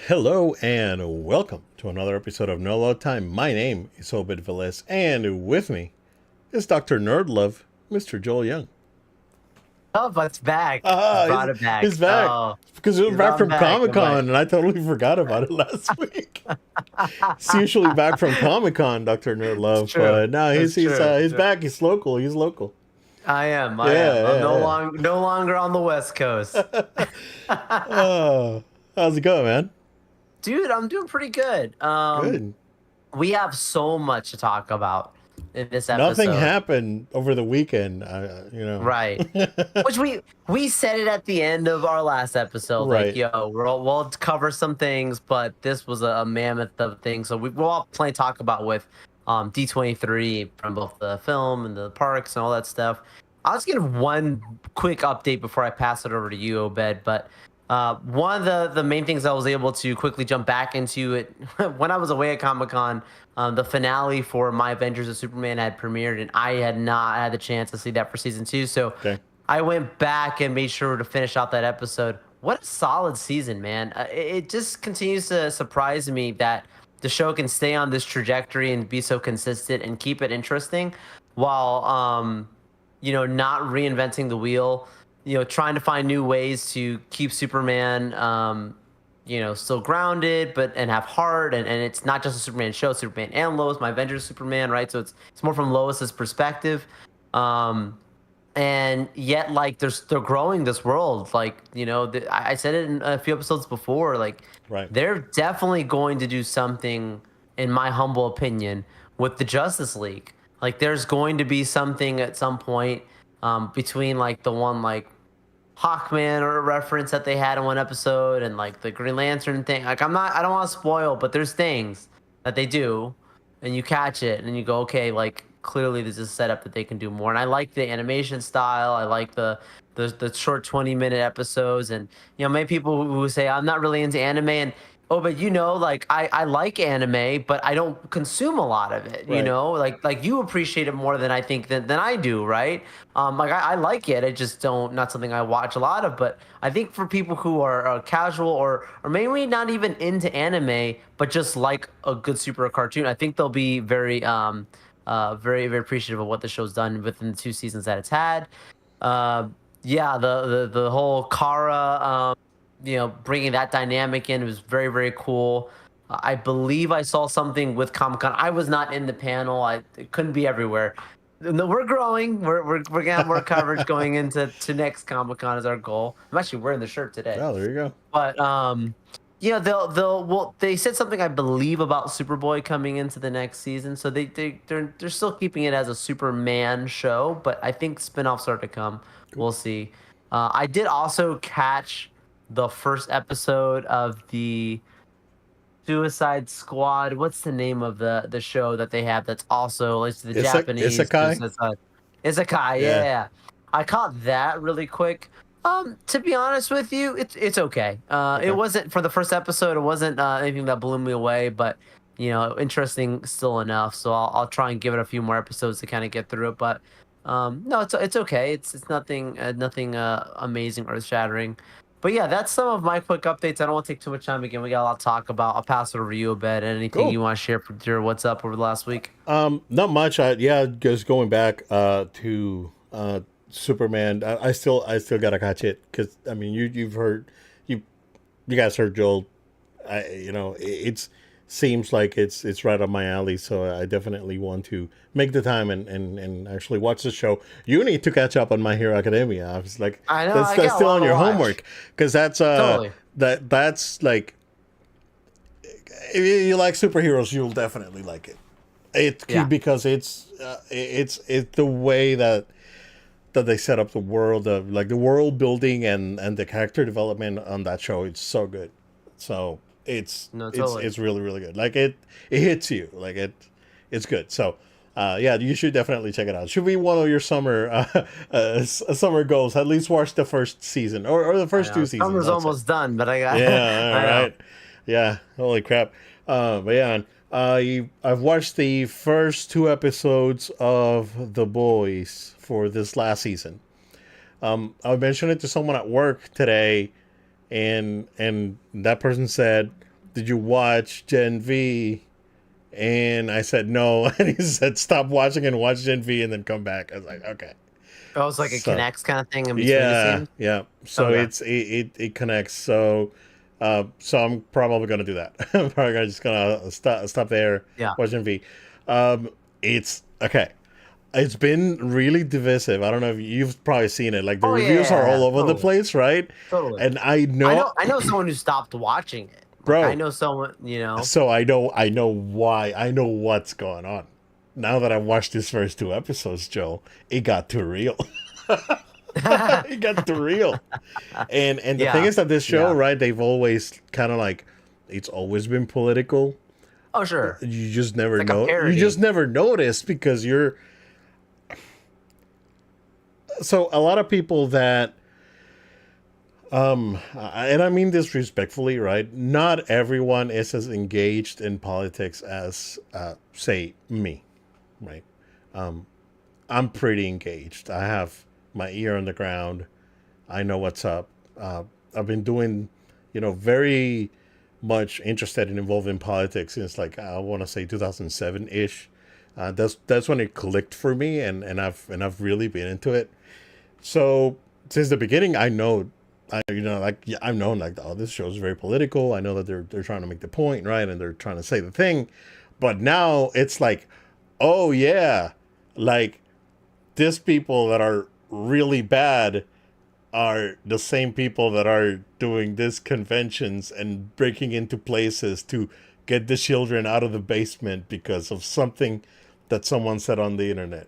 Hello and welcome to another episode of No Load Time. My name is Obed Velez, and with me is Dr. Nerdlove, Mr. Joel Young. Oh, but it's back. You Ah, brought it he's back. back Oh, because we were back I'm from back. Comic I'm back. Con, and I totally forgot about it last week. He's usually back from Comic Con, Dr. It's Nerdlove, true. but now It's true. It's he's true. back. He's local. He's local. I am. I Yeah, am. I'm yeah, no longer on the West Coast. yeah. How's it going, man? Dude, I'm doing pretty good. Good. We have so much to talk about in this Nothing episode. happened over the weekend. Right. Which we said it at the end of our last episode, like, Right. yo, we'll cover some things, but this was a mammoth of things. So we'll all plenty to talk about with D23 from both the film and the parks and all that stuff. I'll just give one quick update before I pass it over to you, Obed. But one of the main things I was able to quickly jump back into it when I was away at Comic Con, the finale for My Avengers of Superman had premiered, and I had not had the chance to see that for season two. So Okay. I went back and made sure to finish out that episode. What a solid season, man! It just continues to surprise me that the show can stay on this trajectory and be so consistent and keep it interesting, while not reinventing the wheel. Trying to find new ways to keep Superman, still grounded, but and have heart, and it's not just a Superman show. Superman and Lois, My Avengers Superman, right? So it's more from Lois's perspective. Um, and yet like they're growing this world, like I said it in a few episodes before, like Right. they're definitely going to do something, in my humble opinion, with the Justice League. Like there's going to be something at some point, between like the one like Hawkman or a reference that they had in one episode and like the Green Lantern thing. Like I don't want to spoil, but there's things that they do, and you catch it and you go, okay, like clearly this is set up that they can do more. And I like the animation style. I like the short 20-minute episodes. And many people who say I'm not really into anime, and oh, but like I like anime, but I don't consume a lot of it. Right. Like you appreciate it more than I think than I do, right? Like I like it. I just don't not something I watch a lot of. But I think for people who are casual or maybe not even into anime, but just like a good super cartoon, I think they'll be very very appreciative of what the show's done within the 2 seasons that it's had. Uh, yeah, the whole Kara, bringing that dynamic in was very, very cool. I believe I saw something with Comic Con. I was not in the panel. It couldn't be everywhere. No, we're growing. We're getting more coverage going into next Comic Con is our goal. I'm actually wearing the shirt today. Oh, there you go. But they said something, I believe, about Superboy coming into the next season. So they're still keeping it as a Superman show, but I think spin-offs are to come. Cool. We'll see. I did also catch the first episode of the Suicide Squad. What's the name of the show that they have that's also it's the Japanese Isekai. Suicide Squad? Isekai, yeah, Yeah. yeah. I caught that really quick. To be honest with you, it's okay. Okay. It wasn't for the first episode. It wasn't anything that blew me away, but interesting still enough. So I'll try and give it a few more episodes to kind of get through it. But no, it's okay. It's nothing amazing or shattering. But yeah, that's some of my quick updates. I don't want to take too much time again. We got a lot to talk about. I'll pass it over to you a bit. Anything Cool. you want to share for your what's up over the last week? Not much. Just going back to Superman. I still gotta catch it because I mean you've heard you you guys heard Joel. It's seems like it's right up my alley. So I definitely want to make the time and actually watch the show. You need to catch up on My Hero Academia. I was like, I know that's I got a still lot on to your watch. homework because Totally. that's like if you like superheroes, you'll definitely like it. Yeah. Because it's the way that they set up the world of like the world building and the character development on that show. It's so good. So No, totally. it's really really good. Like it hits you like it's good. So yeah, you should definitely check it out. Should be one of your summer goals. At least watch the first season or the I first two know. seasons. Summer's I'd say. almost done, but I got. Yeah, all I know. right. Yeah, holy crap. But yeah, I've watched the first two episodes of The Boys for this last season. I mentioned it to someone at work today, and that person said, did you watch Gen V? And I said no, and he said stop watching and watch Gen V, and then come back. I was like, okay. Oh, it's like it So connects kind of thing in between the yeah, scenes. yeah. So Okay. it connects. So so I'm probably gonna do that. I'm probably just gonna stop there, Yeah. watch Gen V. It's okay. It's been really divisive. I don't know if you've probably seen it. Like the Oh yeah, reviews are yeah, all yeah, over the totally, place, right? totally. And I know, I know someone who stopped watching it. Like I bro. know someone, you know. So I know why. I know what's going on. Now that I watched these first two episodes, Joe, it got too real. It got too real. And the thing Yeah. is that this show, Yeah. right? They've always kind of like it's always been political. Oh sure. You just It's never like a know. You just parody. never notice because you're so a lot of people that and I mean this respectfully, right? Not everyone is as engaged in politics as say me, right? I'm pretty engaged. I have my ear on the ground. I know what's up. I've been doing, very much interested and involved in politics since like I want to say 2007 ish. That's when it clicked for me, and I've really been into it. So since the beginning, I know, like yeah, I've known like oh this show is very political. I know that they're trying to make the point, right, and they're trying to say the thing, but now it's like, oh yeah, like these people that are really bad are the same people that are doing these conventions and breaking into places to get the children out of the basement because of something that someone said on the internet.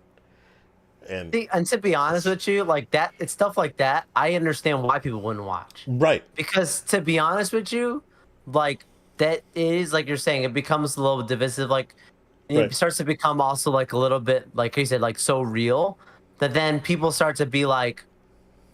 And See, and to be honest with you, like that, it's stuff like that. I understand why people wouldn't watch. right, Because to be honest with you, like that is like you're saying, it becomes a little divisive. Like it right. starts to become also like a little bit like you said, like so real that then people start to be like,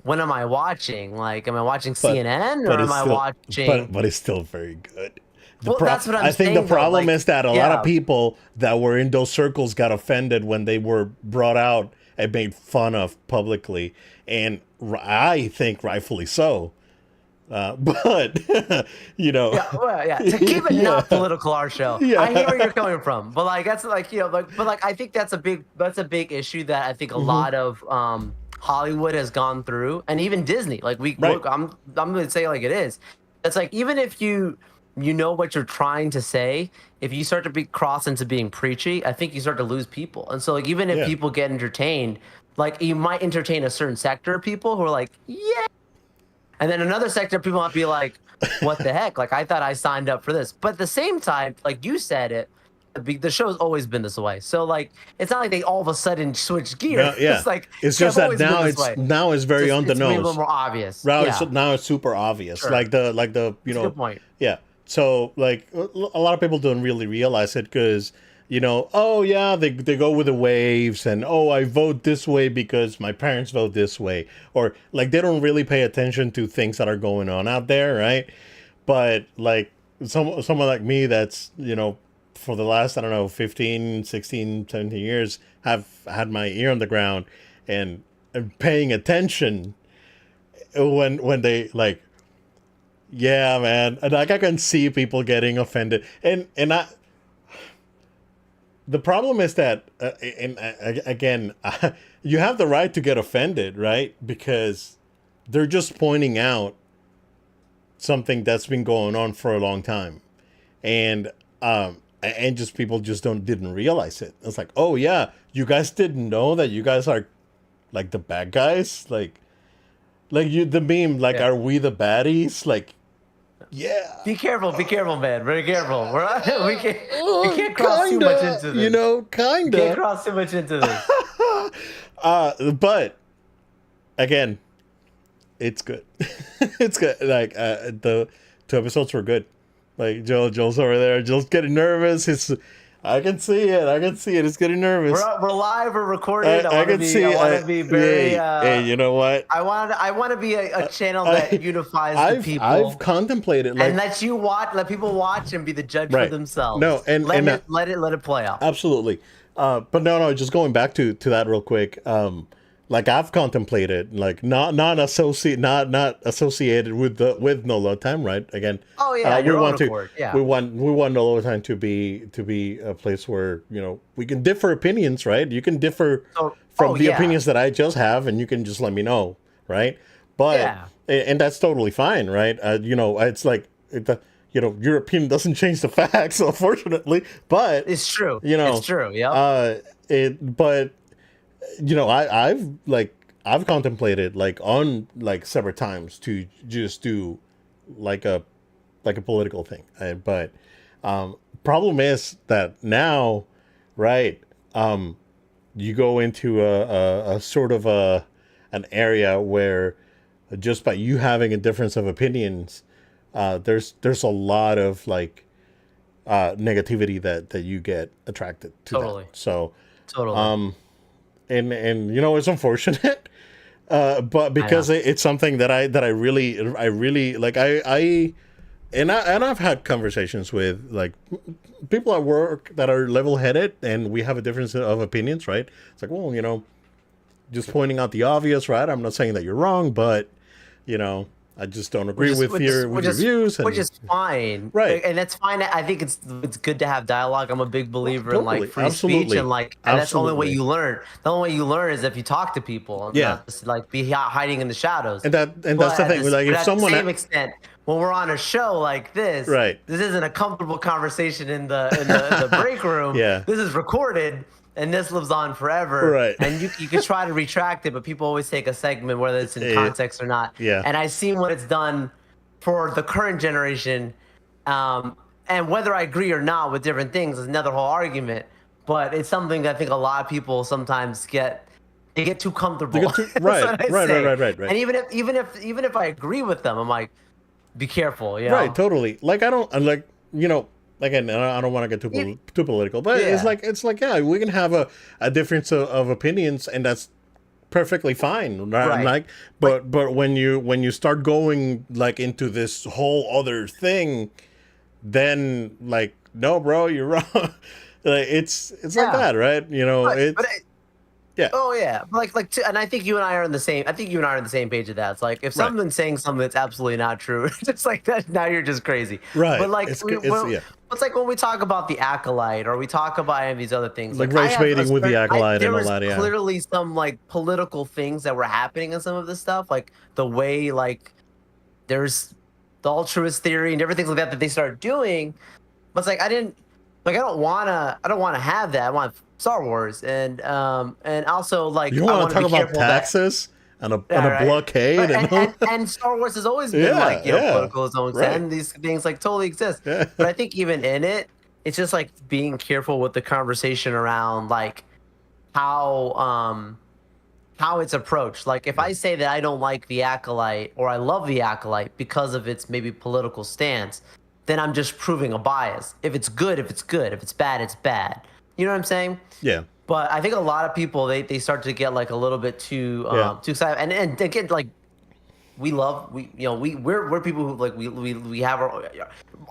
when am I watching? Like, am I watching but CNN but or am it's I still watching? but it's still very good. Well, that's what I'm I think the saying though. problem Like, is that a lot of yeah, people that were in those circles got offended when they were brought out and made fun of publicly, and I think rightfully so. But yeah, well, yeah. To keep it yeah, not political, our show. I hear where yeah, you're coming from, but like that's like like but like I think that's a big issue that I think a hmm lot of Hollywood has gone through, and even Disney. Like we right. look, I'm gonna say it like it is. It's like even if you know what you're trying to say, if you start to be cross into being preachy, I think you start to lose people. And so like even if Yeah, people get entertained, like you might entertain a certain sector of people who are like, yeah. And then another sector of people might be like, what the heck? Like I thought I signed up for this. But at the same time, like you said it, the show's always been this way. So like it's not like they all of a sudden switch gear. no, yeah. It's like It's they've just that always been this way. now it's very Just on the it's maybe a little nose. more obvious. Now Yeah, it's super obvious. sure. Like the It's a good point. yeah. So like a lot of people don't really realize it because oh yeah they go with the waves and oh I vote this way because my parents vote this way, or like they don't really pay attention to things that are going on out there, right? But like someone like me that's for the last I don't know 15, 16, 17 years have had my ear on the ground and paying attention when they like yeah, man. And like I can see people getting offended, and the problem is that, again, you have the right to get offended, right? Because they're just pointing out something that's been going on for a long time, and just people just didn't realize it. It's like, oh yeah, you guys didn't know that you guys are like the bad guys, like you the meme, like Yeah. are we the baddies? Like, yeah. Be careful, man. Very careful. We can't cross too much Kinda, into this. We can't kinda. cross too much into this. But again, it's good. It's good. Like the two episodes were good. Like Joel's over there. Joel's getting nervous. I can see it. I can see it. It's getting nervous. We're live. We're recorded. I can see. I want to be very. Hey, you know what? I want to be a channel that unifies the people I've contemplated like and let people watch and be the judge for right. themselves. No, and let it play out. absolutely. But no, just going back to that real quick. like I've contemplated, like not associated with the with no load time, right? Again, Oh yeah, we your own want to accord. Yeah, we want no load time to be a place where we can differ opinions, right? You can differ so from oh the yeah, opinions that I just have, and you can just let me know, right? But yeah, and that's totally fine, right? It's like your opinion doesn't change the facts, unfortunately. But it's true. you It's know, true. Yep. it but I've contemplated like on like several times to just do like a political thing. But problem is that now, right? You go into a sort of an area where just by you having a difference of opinions, there's a lot of like negativity that you get attracted to that. Totally. So Totally. and it's unfortunate, but I know. because it's something that I really like. I've had conversations with like people at work that are level headed, and we have a difference of opinions, right? It's like, well, just pointing out the obvious, right? I'm not saying that you're wrong, but you know, I just don't which agree is with which is your which is views, which and is fine, right, and that's fine. I think it's good to have dialogue. I'm a big right, believer in like totally, free speech, and absolutely, like, and that's the only way absolutely, you learn. The only way you learn is if you talk to people and yeah. not just like be hiding in the shadows. And that's But the thing. Like but if at the someone, same extent, when we're on a show like this, right, this isn't a comfortable conversation in the break room. yeah, This is recorded. And this lives on forever. right, And you could try to retract it, but people always take a segment, whether it's in it, context or not. yeah, And I've seen what it's done for the current generation. And whether I agree or not with different things is another whole argument. But it's something that I think a lot of people sometimes they get too you comfortable. get to That's right, what I right, right, say. right, right, right. And even if I agree with them, I'm like, be careful, you Right, know? totally. Like I don't like again. I don't want to get Yeah. too political, but Yeah. it's like yeah, we can have a difference of opinions, and that's perfectly fine, right? I'm Right. like, But but when you start going like into this whole other thing, then like no, bro, you're wrong. Like it's like yeah. that, right? But It's yeah, oh yeah, and I think you and I are on the same. I think you and I are on the same page of that. It's like if right, someone's saying something that's absolutely not true, just like that, now you're just crazy. But right. like, It's yeah, it's like when we talk about the acolyte or we talk about any of these other things. like Like I race have a baiting with the certain, acolyte there and all was that. Yeah, clearly some like political things that were happening in some of this stuff, like the way like there's the altruist theory and everything like that that they started doing. But it's like I don't wanna have that. I want Star Wars and also like you I want want to to talk be about careful that taxes and yeah, a right. blockade But and all. and Star Wars has always been Yeah, like, yeah, political to its own extent, right. and these things like totally exist. Yeah, But I think even in it, it's just like being careful with the conversation around like how um how it's approached. Like if yeah, I say that I don't like the acolyte or I love the acolyte because of its maybe political stance, then I'm just proving a bias. If it's good, if it's good. If it's bad, it's bad. You know what I'm saying? yeah, But I think a lot of people they start to get like a little bit yeah. too excited, and again like we're people who like we have our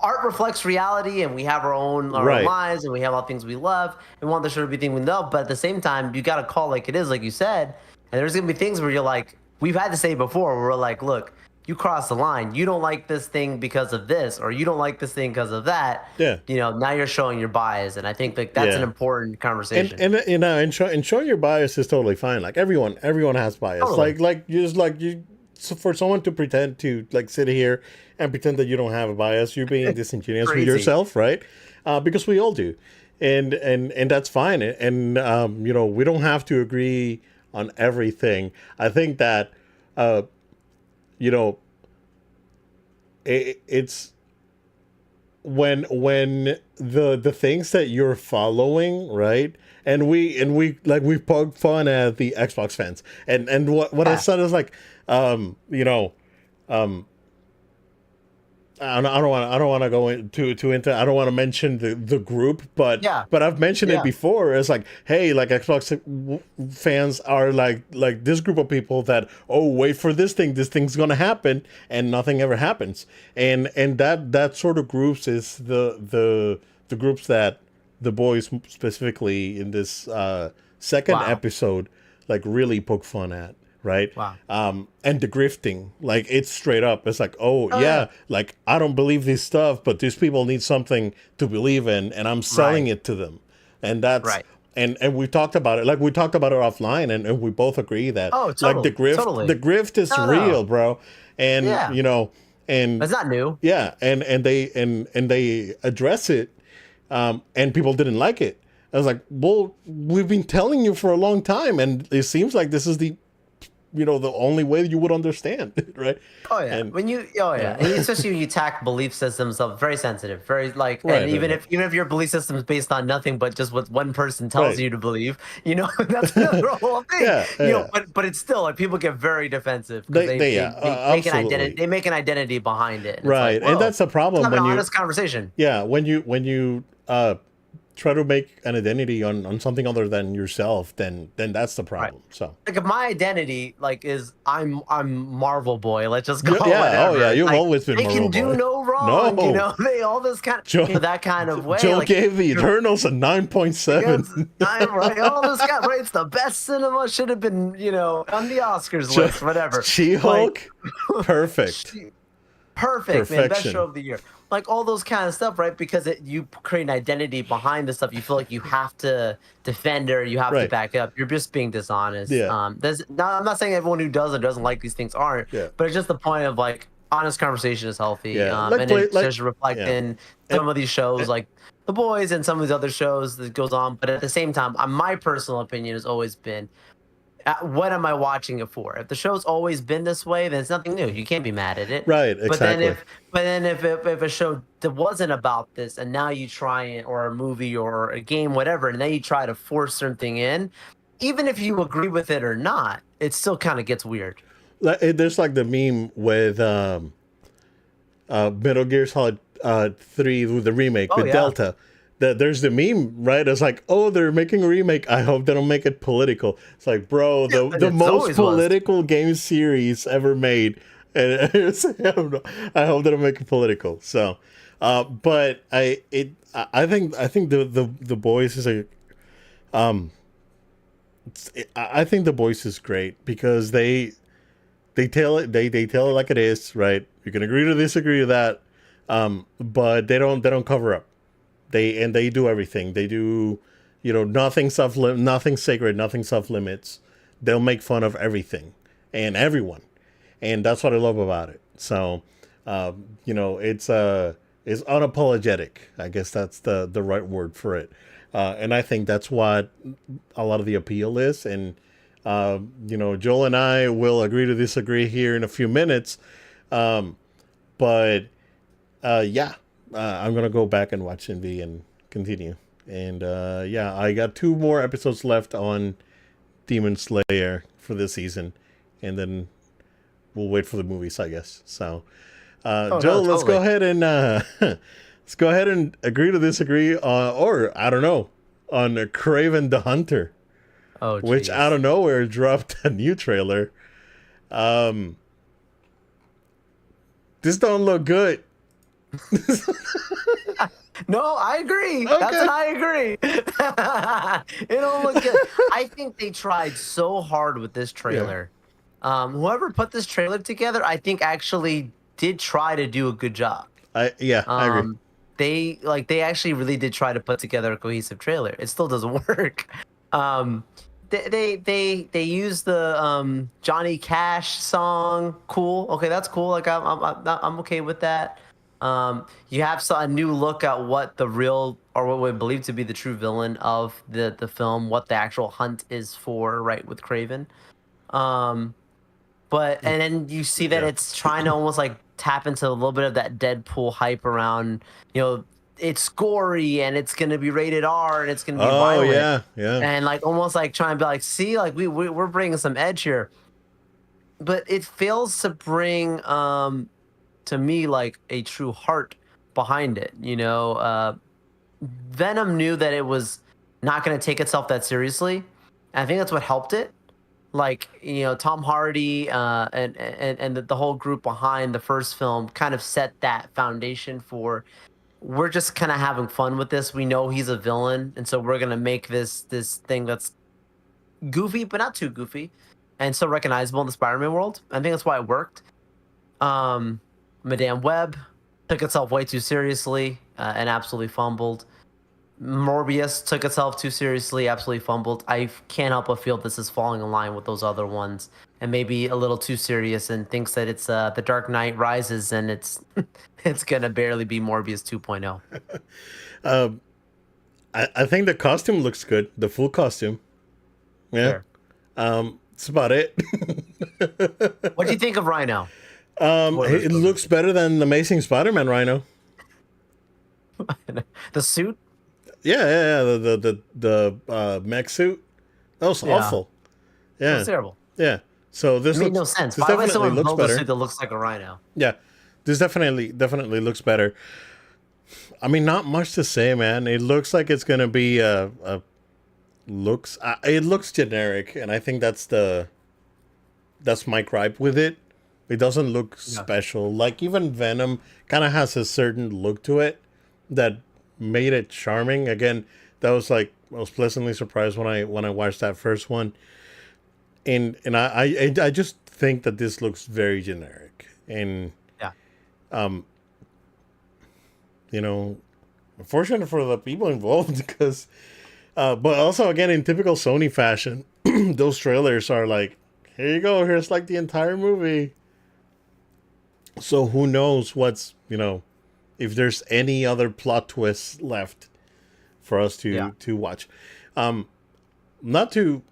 art reflects reality, and we have our own Right. lives, and we have all things we love and want the show to be thing we love. But at the same time, you got to call like it is, like you said. And there's gonna be things where you're like, we've had to say before, where we're like, look, you cross the line. You don't like this thing because of this, or you don't like this thing because of that. Yeah. Now you're showing your bias, and I think like that's an Yeah. important conversation. And showing your bias is totally fine. Like everyone has bias. Totally. Like you just like you so for someone to pretend to like sit here and pretend that you don't have a bias, you're being disingenuous with Crazy. yourself, right? Because we all do, and that's fine. And we don't have to agree on everything. I think that uh, you know it's when the things that you're following, right? And we poke fun at the Xbox fans, and what I Yeah. said is like, um I don't want to go into I don't want to mention the group, but Yeah. I've mentioned it Yeah. before. It's like, hey, like Xbox fans are like this group of people that, oh, wait for this thing's gonna happen, and nothing ever happens. And that sort of groups is the groups that the boys specifically in this second Wow. episode like really poke fun at, right? Wow. And the grifting, like it's straight up. It's like, oh Oh yeah. yeah, like I don't believe this stuff, but these people need something to believe in, and I'm selling Right. it to them, and that's. Right. And we talked about it, like we talked about it offline, and we both agree that Oh, like totally. the Totally. grift is No, real, no. bro, and Yeah. and That's not new. yeah, and they address it, and people didn't like it. I was like, well, we've been telling you for a long time, and it seems like this is the only way you would understand, right? Oh yeah, And oh yeah, yeah, and especially when you attack belief systems, of very sensitive, very like, and right, right, even if your belief system is based on nothing but just what one person tells right, you to believe, that's another whole thing, yeah, yeah. But it's still like people get very defensive because They yeah, they make an identity, absolutely, they make an identity behind it, and it's like, right, and whoa, that's the let's problem have an when you honest conversation. yeah when you try to make an identity on something other than yourself, then that's the Right. problem. So Like if my identity like is I'm Marvel Boy, let's just yeah, call it yeah, oh yeah, whatever. you've Like always been they Marvel can do Boy. no wrong, No, they all this kind Joe that kind of way. Joe Like gave the you're Eternals a against 9.7. time, right? All this kind right. It's the best cinema should have been, on the Oscars Joe, list, whatever. Like She-Hulk, perfect, perfect, man. Best show perfection. of the year. Like all those kind of stuff, right? Because you create an identity behind the stuff. You feel like you have to defend or you have to Right. back up. You're just being dishonest. Yeah. I'm not saying everyone who does or doesn't like these things aren't, Yeah. but it's just the point of like honest conversation is healthy. Yeah. Like And play it like just reflect yeah. in And, some of these shows and like The Boys and some of these other shows that goes on. But at the same time, my personal opinion has always been what am I watching it for? If the show's always been this way, then it's nothing new. You can't be mad at it. right, But then exactly. if a show that wasn't about this and now you try it, or a movie or a game, whatever, and then you try to force something in, even if you agree with it or not, it still kind of gets weird. There's like the meme with Metal Gear Solid 3 with the remake Oh with yeah. Delta. There's the meme, right? It's like, oh, they're making a remake. I hope they don't make it political. It's like, bro, Yeah, the it most always was. political game series ever made, and I hope they don't make it political. So, but I think the boys is a I think the boys is great because they tell it they tell it like it is, right? You can agree to disagree with that, but they don't cover up. They do everything. They do, nothing sacred, nothing self limits. They'll make fun of everything and everyone, and that's what I love about it. So, it's unapologetic. I guess that's the right word for it, and I think that's what a lot of the appeal is. And Joel and I will agree to disagree here in a few minutes, but yeah, I'm gonna go back and watch Envy and continue. And yeah, I got 2 more episodes left on Demon Slayer for this season, and then we'll wait for the movies, I guess. So, Oh no, Joel, let's go totally. ahead and let's go ahead and agree to disagree, or I don't know, on Craven the Hunter, Oh which out jeez. of nowhere dropped a new trailer. Um, this don't look good. No, I agree. That's Okay. an I agree. It don't look good. I think they tried so hard with this Yeah. trailer. Whoever put this trailer together, I think actually did try to do a good job. I agree. Um, they actually really did try to put together a cohesive trailer. It still doesn't work. Um, they use the Johnny Cash song. Cool. Okay, that's cool. Like I'm okay with that. You have a new look at what the real, or what we believe to be the true villain of the film, what the actual hunt is for, right, with Craven. Um, but and then you see that Yeah. it's trying to almost like tap into a little bit of that Deadpool hype around, it's gory and it's gonna be rated R and it's gonna be Oh violent, yeah, yeah. and like almost like trying to be like, see, like we're bringing some edge here, but it fails to bring to me like a true heart behind it. Venom knew that it was not going to take itself that seriously, and I think that's what helped it. Like, Tom Hardy and the whole group behind the first film kind of set that foundation for, we're just kind of having fun with this. We know he's a villain, and so we're gonna make this thing that's goofy, but not too goofy, and still recognizable in the Spider-Man world. I think that's why it worked. Madame Web took itself way too seriously and absolutely fumbled. Morbius took itself too seriously, absolutely fumbled. I can't help but feel this is falling in line with those other ones, and maybe a little too serious, and thinks that it's the Dark Knight Rises, and it's it's gonna barely be Morbius 2.0. Um, I think the costume looks good. The full costume. Yeah. Sure. That's about it. What do you think of Rhino? It looks better than the Amazing Spider-Man Rhino. The suit? Yeah. The mech suit. That was awful. Yeah. That's terrible. Yeah. So this It made looks, no sense. this Why would definitely someone looks build a better. suit that looks like a rhino? Yeah. This definitely looks better. I mean, not much to say, man. It looks like it's gonna be it looks generic, and I think that's my gripe with it. It doesn't look special. Like even Venom kind of has a certain look to it that made it charming. Again, that was like I was pleasantly surprised when I watched that first one, and I just think that this looks very generic, and Yeah. um, you know, unfortunate for the people involved because, but also again in typical Sony fashion, those trailers are like, here you go, here's like the entire movie. So who knows what's if there's any other plot twists left for us to watch. Not to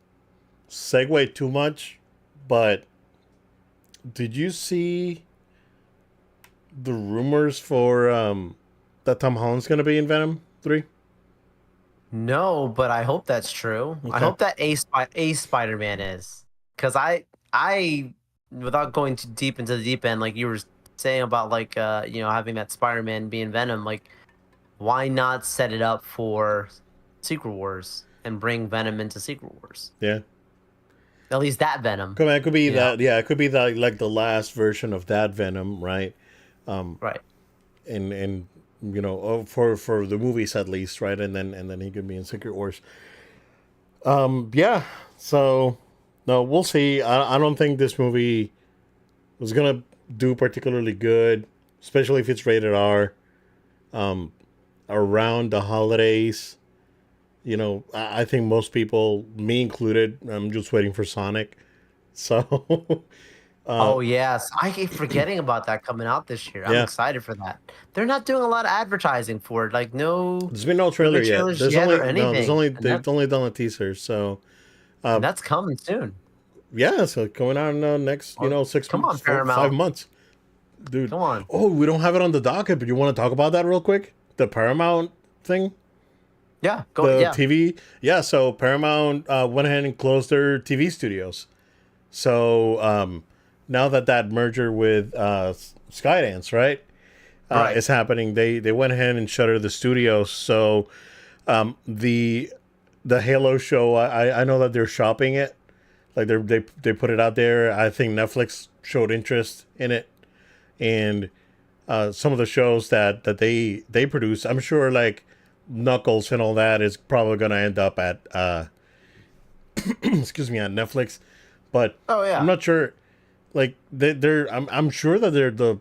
segue too much, but did you see the rumors for that Tom Holland's gonna be in Venom 3? No, but I hope that's true. I Okay. hope that a Spider-Man is, because I without going too deep into the deep end, like you were saying about like having that Spider-Man being Venom, like why not set it up for Secret Wars and bring Venom into Secret Wars? Yeah. At least that Venom, It could be you know? that. Yeah, it could be that like the last version of that Venom, right? Right. And for the movies at least, right? And then he could be in Secret Wars. Yeah. So no, we'll see. I don't think this movie was gonna do particularly good, especially if it's rated R. Around the holidays, I think most people, me included, I'm just waiting for Sonic. So, Oh yes, I keep forgetting about that coming out this year. I'm yeah, excited for that. They're not doing a lot of advertising for it, like no there's been no no trailer big yet. trailers There's yet only or no. There's anything, only and they've only done a teaser. So, that's coming soon. yeah. So coming out in the next, Oh, 6 come on, months, 5 Paramount. months, dude. Come on. Oh, we don't have it on the docket, but you want to talk about that real quick? The Paramount thing, Yeah, go. the Yeah. TV. Yeah. So Paramount went ahead and closed their TV studios. So now that merger with Skydance, right, Right. is happening, they went ahead and shuttered the studios. So the Halo show, I know that they're shopping it, like they put it out there. I think Netflix showed interest in it, and some of the shows that they produce, I'm sure like Knuckles and all that is probably gonna end up at excuse me, on Netflix, but Oh I'm yeah. not sure. Like I'm sure that the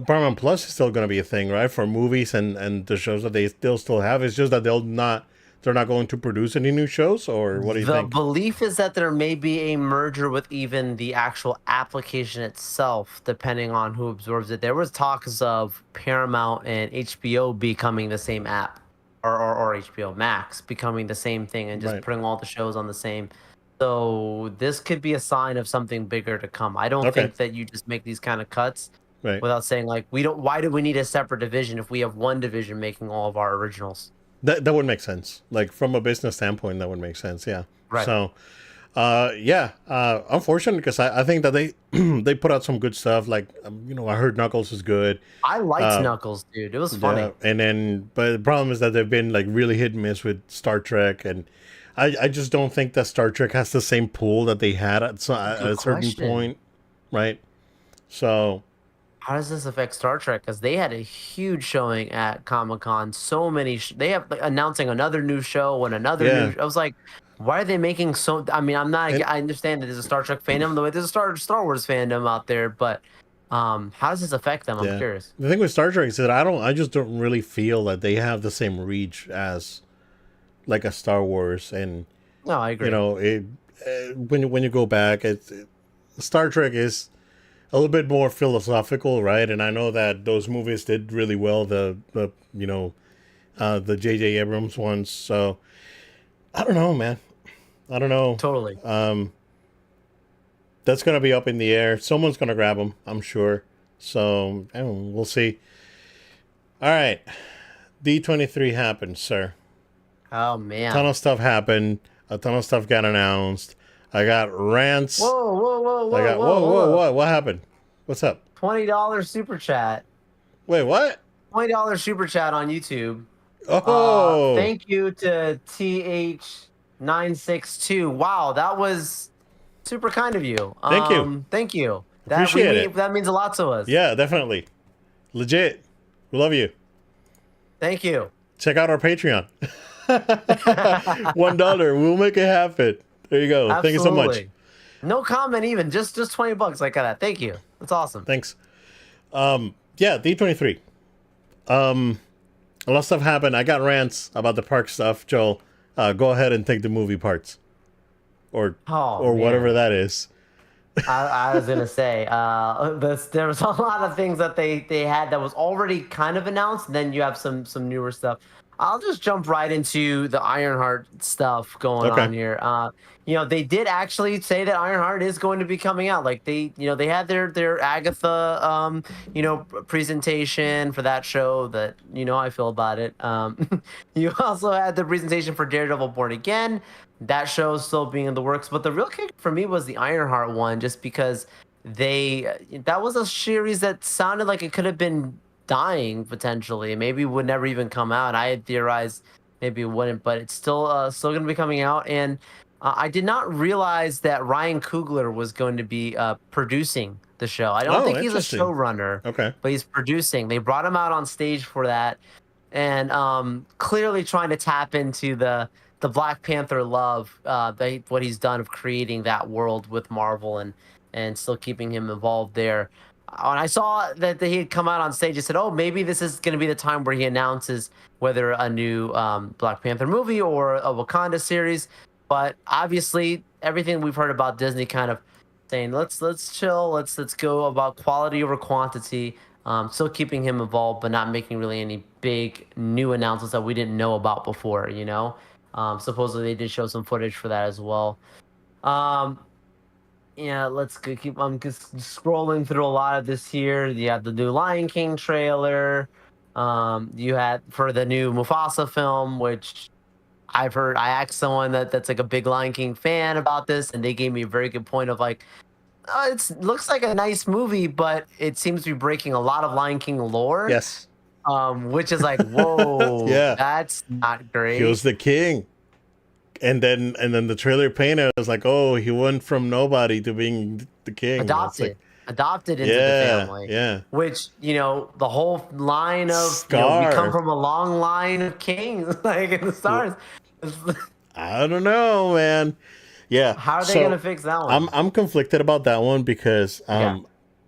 Paramount Plus is still going to be a thing, right, for movies and the shows that they still have. It's just that they're not going to produce any new shows, or what do you The think? belief is that there may be a merger with even the actual application itself, depending on who absorbs it. There was talks of Paramount and HBO becoming the same app, or HBO Max becoming the same thing, and just Right. putting all the shows on the same. So this could be a sign of something bigger to come. I don't Okay. think that you just make these kind of cuts Right. without saying like we don't. Why do we need a separate division if we have one division making all of our originals? That would make sense. Like from a business standpoint, that would make sense. Yeah. Right. So, yeah. Unfortunate because I think that they they put out some good stuff. Like I heard Knuckles is good. I liked Uh, Knuckles, dude. It was Yeah, funny. and then but the problem is that they've been like really hit and miss with Star Trek, and I just don't think that Star Trek has the same pull that they had at Good a certain question. point, right? So How does this affect Star Trek? Because they had a huge showing at Comic Con. So many. They have like, announcing another new show and another yeah, new. I was like, Why are they making so? I mean, I'm not. And I understand that there's a Star Trek fandom, the way there's a Star Wars fandom out there, but how does this affect them? I'm yeah, curious. the thing with Star Trek is that I just don't really feel that they have the same reach as like a Star Wars, and No, I agree. when you go back, Star Trek is a little bit more philosophical, right? And I know that those movies did really well, the the J.J. Abrams ones. So I don't know, man. I don't know. Totally. That's gonna be up in the air. Someone's gonna grab them, I'm sure. So I don't know, we'll see. All right, D23 happened, sir. Oh Ton man. of stuff happened. A ton of stuff got announced. I got rants. Whoa, whoa, whoa, I whoa, got whoa! whoa, Hold whoa, up. what? What happened? What's up? $20 super chat. Wait, what? $20 super chat on YouTube. Oh, Thank you to TH962. Wow, that was super kind of you. thank you. Thank you. That Appreciate it. that means a lot to us. Yeah, definitely. Legit. We love you. Thank you. Check out our Patreon. $1. We'll make it happen. There you go. Thank you so much. Absolutely. No comment even. Just $20 like that. Thank you. That's awesome. Thanks. Yeah, D23. A lot of stuff happened. I got rants about the park stuff. Joel, go ahead and take the movie parts, or Oh or whatever man. that is. I was gonna say, there was a lot of things that they had that was already kind of announced. And then you have some newer stuff. I'll just jump right into the Ironheart stuff going Okay. on here. They did actually say that Ironheart is going to be coming out. Like they had their Agatha, presentation for that show. That I feel about it. You also had the presentation for Daredevil Born Again. That show is still being in the works, but the real kick for me was the Ironheart one, just because that was a series that sounded like it could have been dying potentially. Maybe would never even come out. I had theorized maybe it wouldn't, but it's still going to be coming out. And I did not realize that Ryan Coogler was going to be producing the show. I don't Oh, think he's a interesting. showrunner, Okay. but he's producing. They brought him out on stage for that, and clearly trying to tap into the Black Panther love, what he's done of creating that world with Marvel, and still keeping him involved there. When I saw that he had come out on stage, I said, "Oh, maybe this is going to be the time where he announces whether a new Black Panther movie or a Wakanda series." But obviously, everything we've heard about Disney kind of saying, "Let's chill, let's go about quality over quantity." Still keeping him involved, but not making really any big new announcements that we didn't know about before. Supposedly they did show some footage for that as well. Um, yeah, let's go, keep. I'm just scrolling through a lot of this here. You had the new Lion King trailer. You had for the new Mufasa film, which I've heard. I asked someone that's like a big Lion King fan about this, and they gave me a very good point of like, it looks like a nice movie, but it seems to be breaking a lot of Lion King lore. Yes. Which is like, whoa, Yeah. that's not He was great. the king. And then the trailer painted was like, oh, he went from nobody to being the king. It's like, Adopted into the yeah, family, yeah. which the whole line of we come Scar. from a long line of kings, like in the stars. I don't know, man. Yeah. How are they gonna So fix that I'm one? I'm conflicted about that one because Yeah,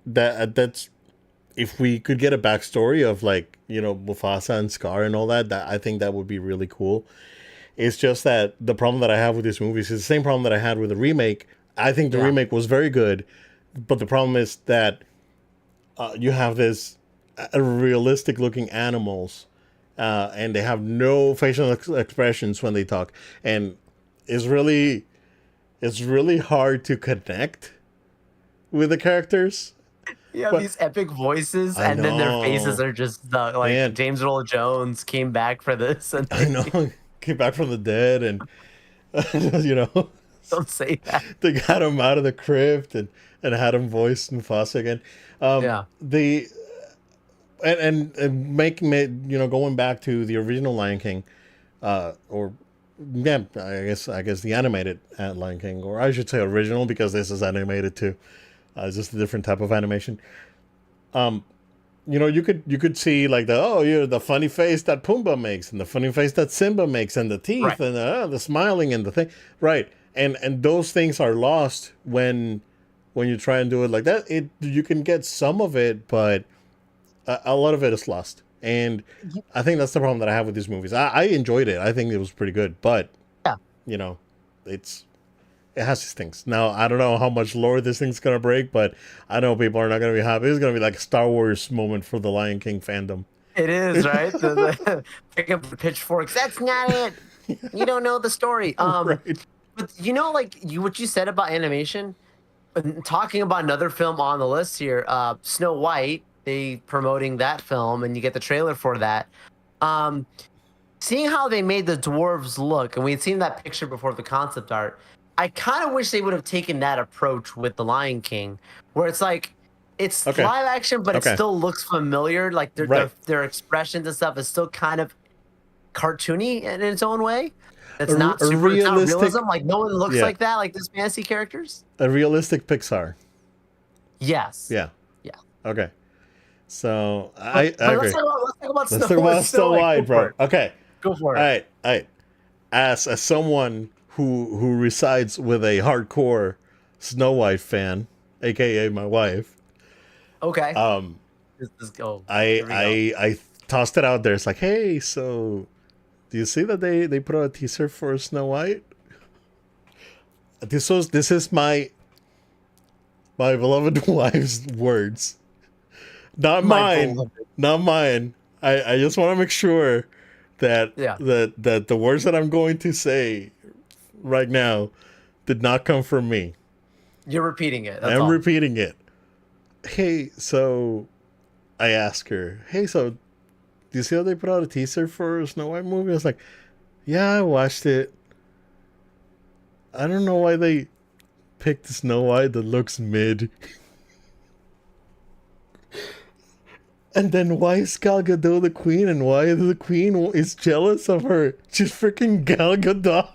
that's if we could get a backstory of like Mufasa and Scar and all that I think that would be really cool. It's just that the problem that I have with these movies is the same problem that I had with the remake. I think the yeah, remake was very good, but the problem is that you have this realistic looking animals, and they have no facial expressions when they talk, and it's really it's really hard to connect with the characters. you have But these epic voices, I and then their faces know, are just like man, James Earl Jones came back for this, and I know. Came back from the dead, and you know, don't say that. they got him out of the crypt and had him voice Mufasa again. Yeah, The and making it, going back to the original Lion King, or yeah, I guess the animated Lion King, or I should say original because this is animated too. It's just a different type of animation. you could see like the funny face that Pumbaa makes and the funny face that Simba makes and the teeth Right. and the smiling and the thing, right? And those things are lost when you try and do it like that. You can get some of it, but a lot of it is lost. And I think that's the problem that I have with these movies. I enjoyed it. I think it was pretty good, but Yeah. you know, it's it has these things. Now I don't know how much lore this thing's gonna break, but I know people are not gonna be happy. It's gonna be like a Star Wars moment for the Lion King fandom. It is, right? Pick up the pitchforks. That's not it. You don't know the story. Right. But like what you said about animation, and talking about another film on the list here, Snow White. They promoting that film, and you get the trailer for that. Um, Seeing how they made the dwarves look, and we had seen that picture before the concept art. I kind of wish they would have taken that approach with the Lion King, where it's like it's Okay. live action, but it Okay. still looks familiar. Like their Right. their, their expressions and stuff is still kind of cartoony in its own way. It's not A super. It's not realistic, realism. Like no one looks yeah, like that. Like these fantasy characters. a realistic Pixar. Yes. Yeah. Yeah. Okay. So I But agree. let's talk about Let's Snow, talk about Snow Snow White. Go White, for bro. it. Okay. Go for All it. right. All right. As someone who resides with a hardcore Snow White fan, aka my wife, Okay. um, Let's go. I Here we go. I tossed it out there. It's like, hey, so do you see that they put out a teaser for Snow White? This is my beloved wife's words, not My mine, beloved. not mine. I just want to make sure that Yeah. that the words that I'm going to say right now did not come from me. You're repeating it. That's I'm all. repeating it. Hey, so I asked her, hey, so do you see how they put out a teaser for a Snow White movie? I was like, yeah, I watched it. I don't know why they picked Snow White that looks mid. And then why is Gal Gadot the queen? And why the queen is jealous of her? She's freaking Gal Gadot.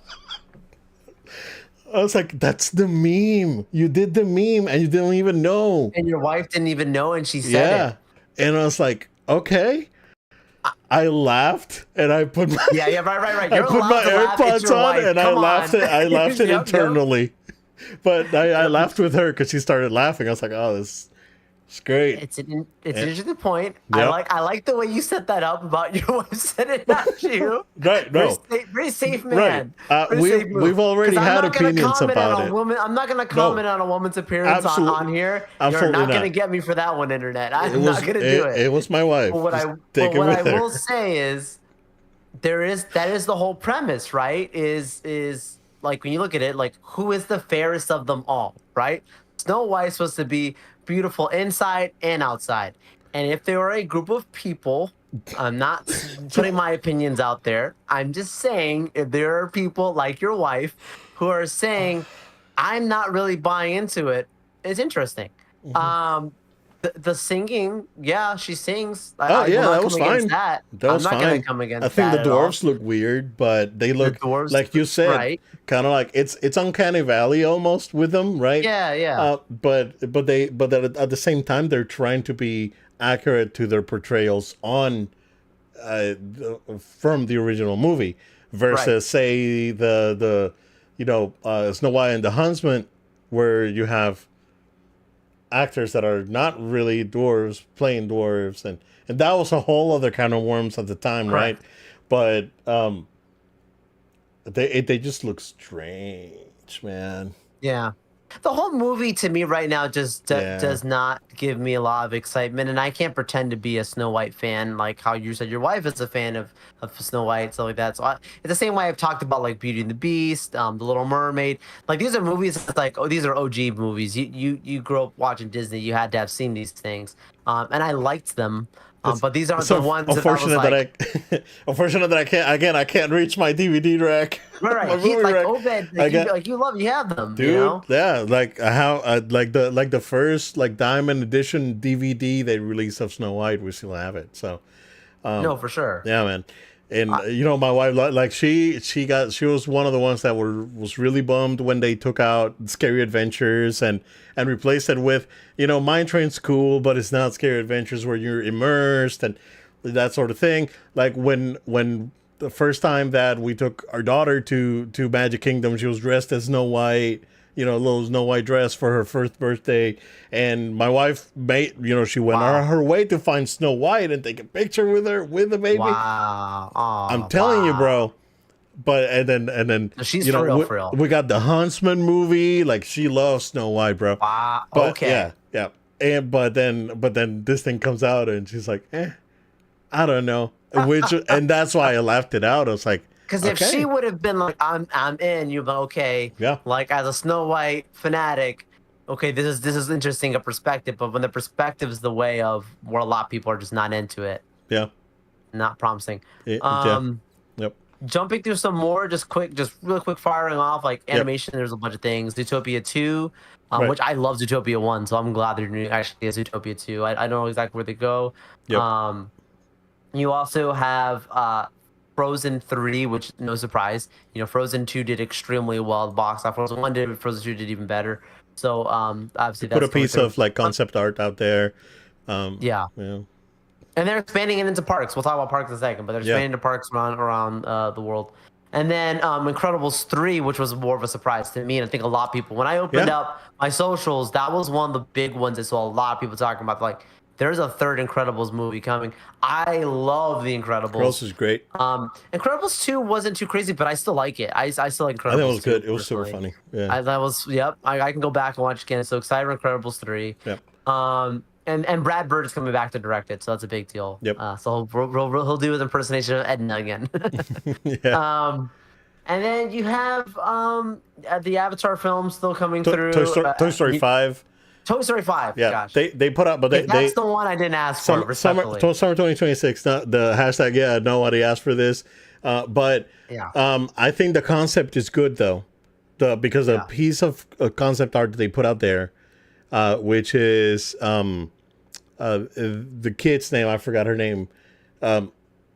I was like, that's the meme. You did the meme and you didn't even know. And your wife didn't even know, and she said Yeah. it. And I was like, okay. I laughed and I put my Yeah, yeah, right. I You're put allowed my to laugh. It's AirPods your on wife. and I Come laughed on. it. I laughed it Yep. internally, but I laughed with her because she started laughing. I was like, "Oh, this is great." It's an interesting point. Yep. I like the way you set that up about your wife said it, not you. Right? No. Very safe man. Right. Very safe move. We've already 'Cause I'm had not gonna opinions comment on about a it. woman. I'm not going to comment on a woman's appearance on here. You're Absolutely not going to not. get me for that one, internet. It I'm was not going to do it. It was my wife. But Just take it what with I her. will say is that is the whole premise, right? Is like when you look at it, like who is the fairest of them all, right? Snow White's supposed to be beautiful inside and outside. And if there were a group of people, I'm not putting my opinions out there. I'm just saying if there are people like your wife who are saying, I'm not really buying into it, it's interesting. The singing, yeah, she sings. Oh I will yeah, not that was come against fine. that. That I'm was not fine. gonna come I against think the that at all. dwarves look weird, but they look dwarves, like you said, right? kind of like it's uncanny valley almost with them, right? Yeah, yeah. But at the same time they're trying to be accurate to their portrayals on from the original movie versus Right. say the Snow White and the Huntsman, where you have actors that are not really dwarves playing dwarves, and that was a whole other kind of worms at the time, right? Correct. But they just look strange, man. Yeah. The whole movie to me right now just Yeah. does not give me a lot of excitement, and I can't pretend to be a Snow White fan like how you said your wife is a fan of Snow White, stuff like that. So it's the same way I've talked about like Beauty and the Beast, The Little Mermaid. Like these are movies that's like, oh, these are OG movies. You grew up watching Disney, you had to have seen these things, and I liked them. But these aren't So the ones that I was unfortunate like, that unfortunate that I can't reach my DVD rack. right, My right. He, movie like rack. Obed, I got, you have them, dude, you know? yeah, like how like the first like Diamond Edition DVD they released of Snow White, we still have it. So No, for sure. yeah, man. And my wife, like she was one of the ones that was really bummed when they took out Scary Adventures and replaced it with, Mine Train's cool, but it's not Scary Adventures where you're immersed and that sort of thing. Like when the first time that we took our daughter to Magic Kingdom, she was dressed as Snow White, a little Snow White dress for her first birthday. And my wife made, she went on her way to find Snow White and take a picture with her, with the baby. Wow. Oh, I'm telling you, bro. But and then she's for real, for real. We got the Huntsman movie. Like, she loves Snow White, bro. Wow. But, Okay. Yeah. And but then this thing comes out and she's like, I don't know. And that's why I left it out. I was like, because if she would have been like, I'm in, you'd be okay. Yeah. Like, as a Snow White fanatic, okay, this is interesting, a perspective. But when the perspective is the way of where a lot of people are just not into it. Yeah. Not promising. Yep. Jumping through some more, just really quick firing off, like animation. There's a bunch of things. Zootopia 2, Right. which I love Zootopia 1, so I'm glad they're doing actually a Zootopia 2. I don't know exactly where they go. Yep. You also have Frozen 3, which no surprise. Frozen 2 did extremely well at the box office. Frozen 1 did, but Frozen 2 did even better. So obviously that's put a piece of like concept art out there. Yeah. And they're expanding it into parks. We'll talk about parks in a second, but they're expanding into parks around the world. And then Incredibles 3, which was more of a surprise to me, and I think a lot of people. When I opened up my socials, that was one of the big ones I saw a lot of people talking about. Like, there's a third Incredibles movie coming. I love the Incredibles. Incredibles is great. Incredibles 2 wasn't too crazy, but I still like it. I still like Incredibles. I think it was good. It was super funny. Yeah. I can go back and watch it again. So excited for Incredibles 3. Yep. And Brad Bird is coming back to direct it, so that's a big deal. Yep. So he'll do his impersonation of Edna again. Yeah. And then you have the Avatar film still coming through. Toy Story 5. Toy Story 5. Yeah. Gosh. They put up, but that's the one I didn't ask for. Summer 2026. The hashtag. Yeah, nobody asked for this. But I think the concept is good though, because a piece of concept art that they put out there, which is the kid's name. I forgot her name.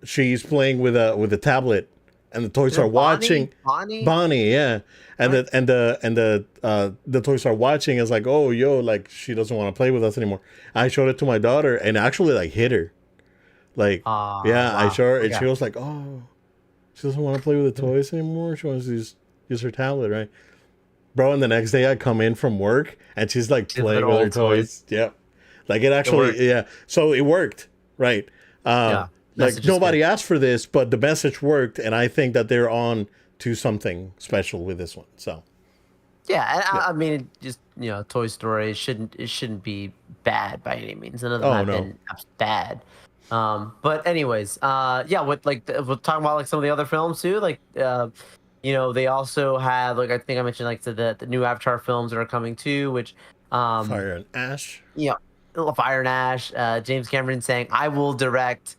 She's playing with a tablet, and the toys are watching. Bonnie, yeah. And the toys are watching. Is like, oh, yo, like, she doesn't want to play with us anymore. I showed it to my daughter, and actually like hit her. Like, wow. I showed her, and she was like, oh, she doesn't want to play with the toys anymore. She wants to use her tablet, right? Bro, and the next day I come in from work and she's like playing with her toys. Yep. Like, it actually, so it worked, right? Like, nobody asked for this, but the message worked, and I think that they're on to something special with this one. So, I mean, just Toy Story shouldn't be bad by any means. None of them have been bad. But anyways, we're talking about like some of the other films too, like. They also have, like, I think I mentioned, like, the new Avatar films that are coming too, which Fire and Ash. Fire and Ash. James Cameron saying, I will direct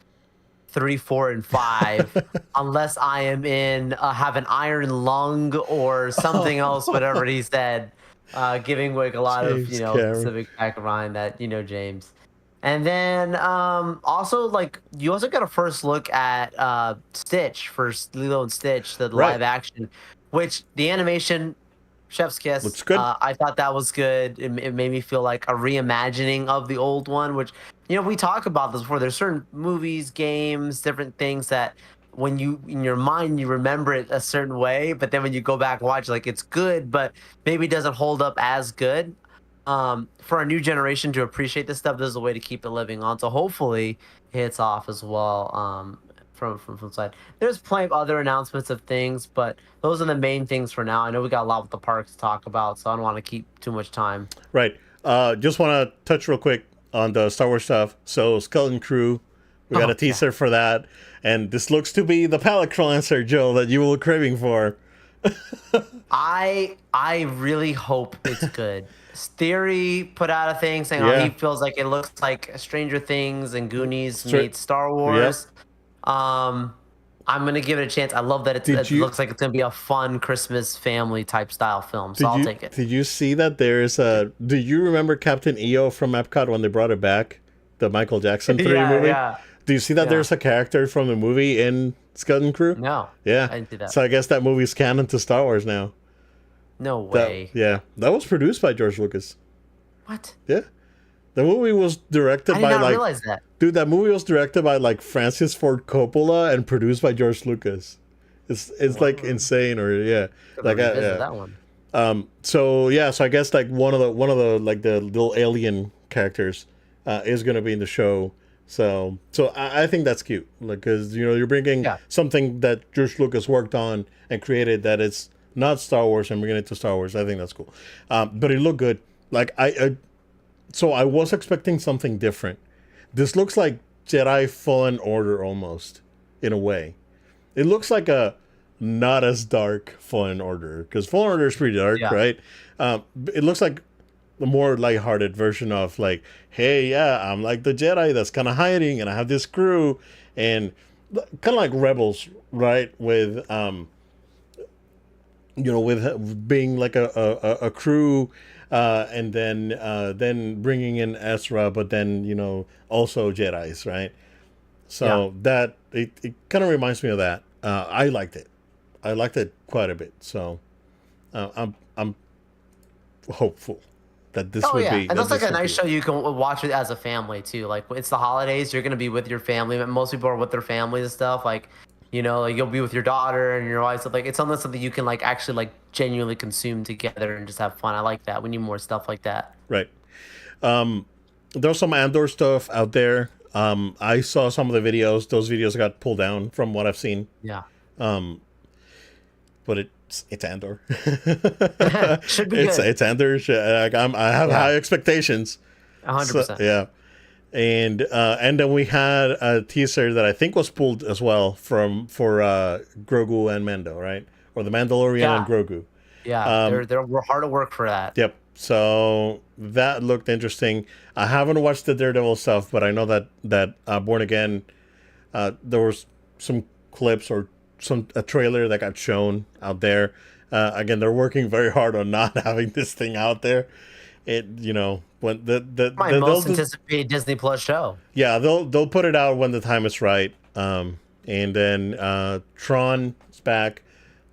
3, 4, and 5 unless I am have an iron lung or something else, whatever he said, giving like a lot of specific background that James. And then also, like, you also got a first look at Stitch for Lilo and Stitch, the live action, which the animation, chef's kiss. Looks good. I thought that was good. It made me feel like a reimagining of the old one, which, we talk about this before. There's certain movies, games, different things that when you, in your mind, you remember it a certain way, but then when you go back and watch, like, it's good, but maybe it doesn't hold up as good. For a new generation to appreciate this stuff, this is a way to keep it living on. So hopefully it hits off as well from side. There's plenty of other announcements of things, but those are the main things for now. I know we got a lot with the parks to talk about, so I don't want to keep too much time. Right. Just want to touch real quick on the Star Wars stuff. So Skeleton Crew, we got a teaser for that. And this looks to be the palate cleanser, Joe, that you were craving for. I really hope it's good. Theory put out a thing saying he feels like it looks like Stranger Things and Goonies meets Star Wars. I'm gonna give it a chance. I love that it looks like it's gonna be a fun Christmas family type style film. So I'll take it. Did you see that there's do you remember Captain EO from Epcot when they brought it back? The Michael Jackson 3 movie? Yeah. Do you see that Yeah. there's a character from the movie in Skeleton Crew? No, Yeah. I didn't do that. So I guess that movie's canon to Star Wars now. No way. That was produced by George Lucas. What? Yeah. The movie was I directed did by not like realize that. dude, that movie was directed by like Francis Ford Coppola and produced by George Lucas. It's like Whoa. insane, or yeah. Gotta Like revisit yeah. that one. So yeah, so I guess like one of the like the little alien characters is gonna be in the show. So I think that's cute, like because you're bringing Yeah. something that George Lucas worked on and created that it's not Star Wars and bringing it to Star Wars. I think that's cool. But it looked good. Like so I was expecting something different. This looks like Jedi Fallen Order almost, in a way. It looks like a not as dark Fallen Order, because Fallen Order is pretty dark, Yeah. right? It looks like the more lighthearted version of like, hey, yeah, I'm like the Jedi that's kind of hiding, and I have this crew, and kind of like Rebels, right? With being like a crew, and then bringing in Ezra, but then also Jedi's, right? Yeah. So that it kind of reminds me of that. I liked it. I liked it quite a bit. So I'm hopeful that this Oh would yeah, be and that that's like this a would nice be show you can watch it as a family too. Like it's the holidays, you're gonna be with your family. Most people are with their families and stuff. Like you'll be with your daughter and your wife. So like it's something you can like actually like genuinely consume together and just have fun. I like that. We need more stuff like that. right. There's some Andor stuff out there. I saw some of the videos. Those videos got pulled down from what I've seen, Yeah, but it's Andor. should be it's good. it's Andor. I have Yeah, high expectations. 100%. Yeah. And then we had a teaser that I think was pulled as well for Grogu and Mando, right? Or the Mandalorian and Yeah, Grogu. yeah. We're hard at work for that. Yep. So that looked interesting. I haven't watched the Daredevil stuff, but I know that Born Again, there was some clips or a trailer that got shown out there. Again, they're working very hard on not having this thing out there. When My most anticipated Disney Plus show. yeah, they'll put it out when the time is right. And then Tron is back.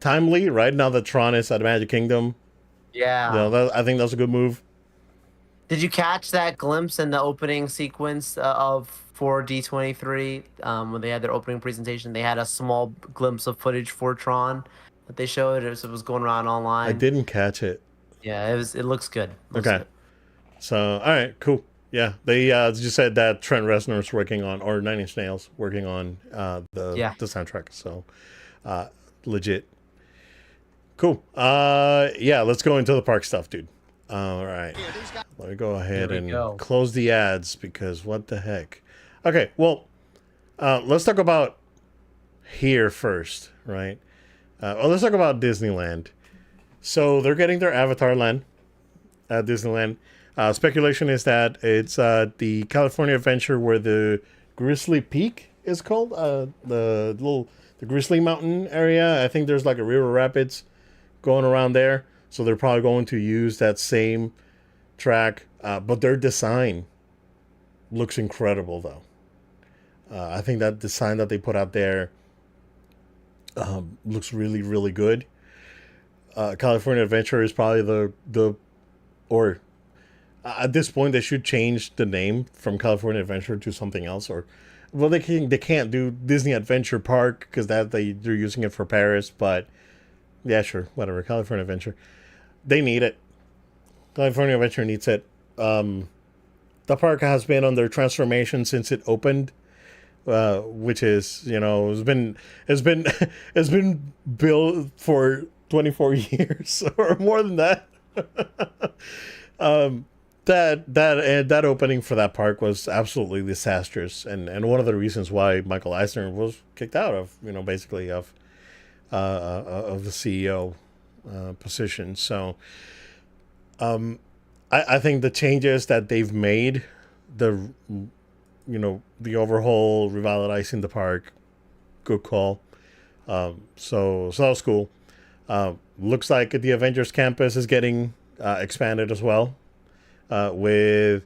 Timely, right now that Tron is at Magic Kingdom. Yeah. I think that's a good move. Did you catch that glimpse in the opening sequence of for D23 when they had their opening presentation? They had a small glimpse of footage for Tron that they showed. It was going around I online. didn't catch it. Yeah, it looks good. Looks Okay. good. So, all right, cool. Yeah, they just said that Trent Reznor's working on, or Nine Inch Nails working on Yeah. the soundtrack. So, legit. Cool. Yeah, let's go into the park stuff, dude. All right. Let me go ahead Here we and go. close the ads because what the heck. Okay, well, let's talk about here first, right? Well, let's talk about Disneyland. So they're getting their Avatar land at Disneyland. Speculation is that it's the California Adventure where the Grizzly Peak is called. The Grizzly Mountain area. I think there's like a river rapids going around there. So they're probably going to use that same track. But their design looks incredible though. I think that design that they put out there looks really, really good. California Adventure is probably or at this point they should change the name from California Adventure to something else, or well they can't do Disney Adventure Park because they're using it for Paris, but yeah, sure, whatever. California Adventure, they need it. California Adventure needs it. The park has been under transformation since it opened, which is it's been it's been built for 24 years or more than that. That opening for that park was absolutely disastrous, and one of the reasons why Michael Eisner was kicked out of basically of the CEO position. So I think the changes that they've made, the overhaul, revitalizing the park, good call. So that was cool. Looks like the Avengers campus is getting expanded as well, with